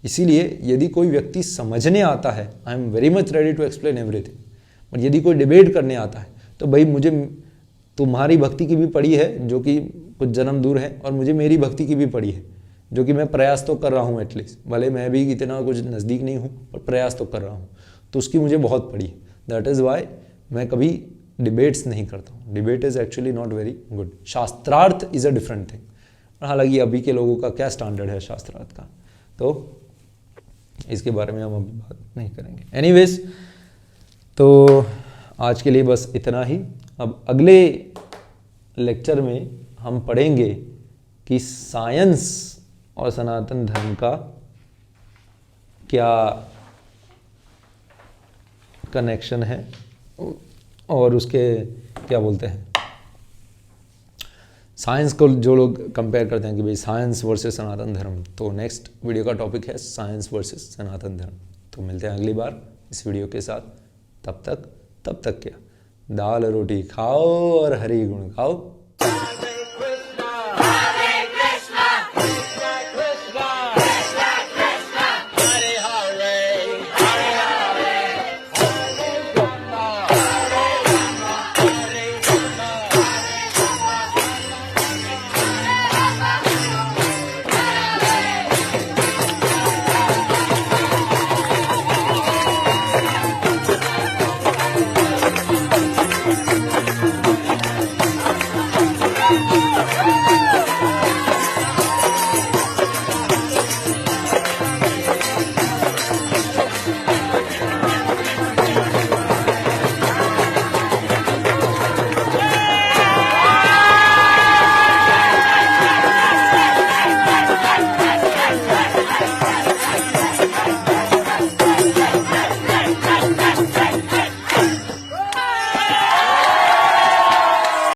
इसीलिए यदि कोई व्यक्ति समझने आता है, I am very much ready to explain everything, पर यदि कोई डिबेट करने आता है तो भाई मुझे तुम्हारी भक्ति की भी पड़ी है जो कि कुछ जन्म दूर है, और मुझे मेरी भक्ति की भी पड़ी है जो कि मैं प्रयास तो कर रहा हूँ एटलीस्ट, भले मैं भी इतना कुछ नज़दीक नहीं हूँ पर प्रयास तो कर रहा हूँ, तो उसकी मुझे बहुत पड़ी है। दैट इज़ वाई मैं कभी डिबेट्स नहीं करता हूँ। Debate is actually not very good. शास्त्रार्थ इज़ अ डिफरेंट थिंग। हालांकि अभी के लोगों का क्या स्टैंडर्ड है शास्त्रार्थ का, तो इसके बारे में हम अभी बात नहीं करेंगे। एनीवेज, तो आज के लिए बस इतना ही। अब अगले लेक्चर में हम पढ़ेंगे कि साइंस और सनातन धर्म का क्या कनेक्शन है, और उसके क्या बोलते हैं, साइंस को जो लोग कंपेयर करते हैं कि भाई साइंस वर्सेस सनातन धर्म, तो नेक्स्ट वीडियो का टॉपिक है साइंस वर्सेस सनातन धर्म। तो मिलते हैं अगली बार इस वीडियो के साथ। तब तक क्या, दाल रोटी खाओ और हरि गुण खाओ।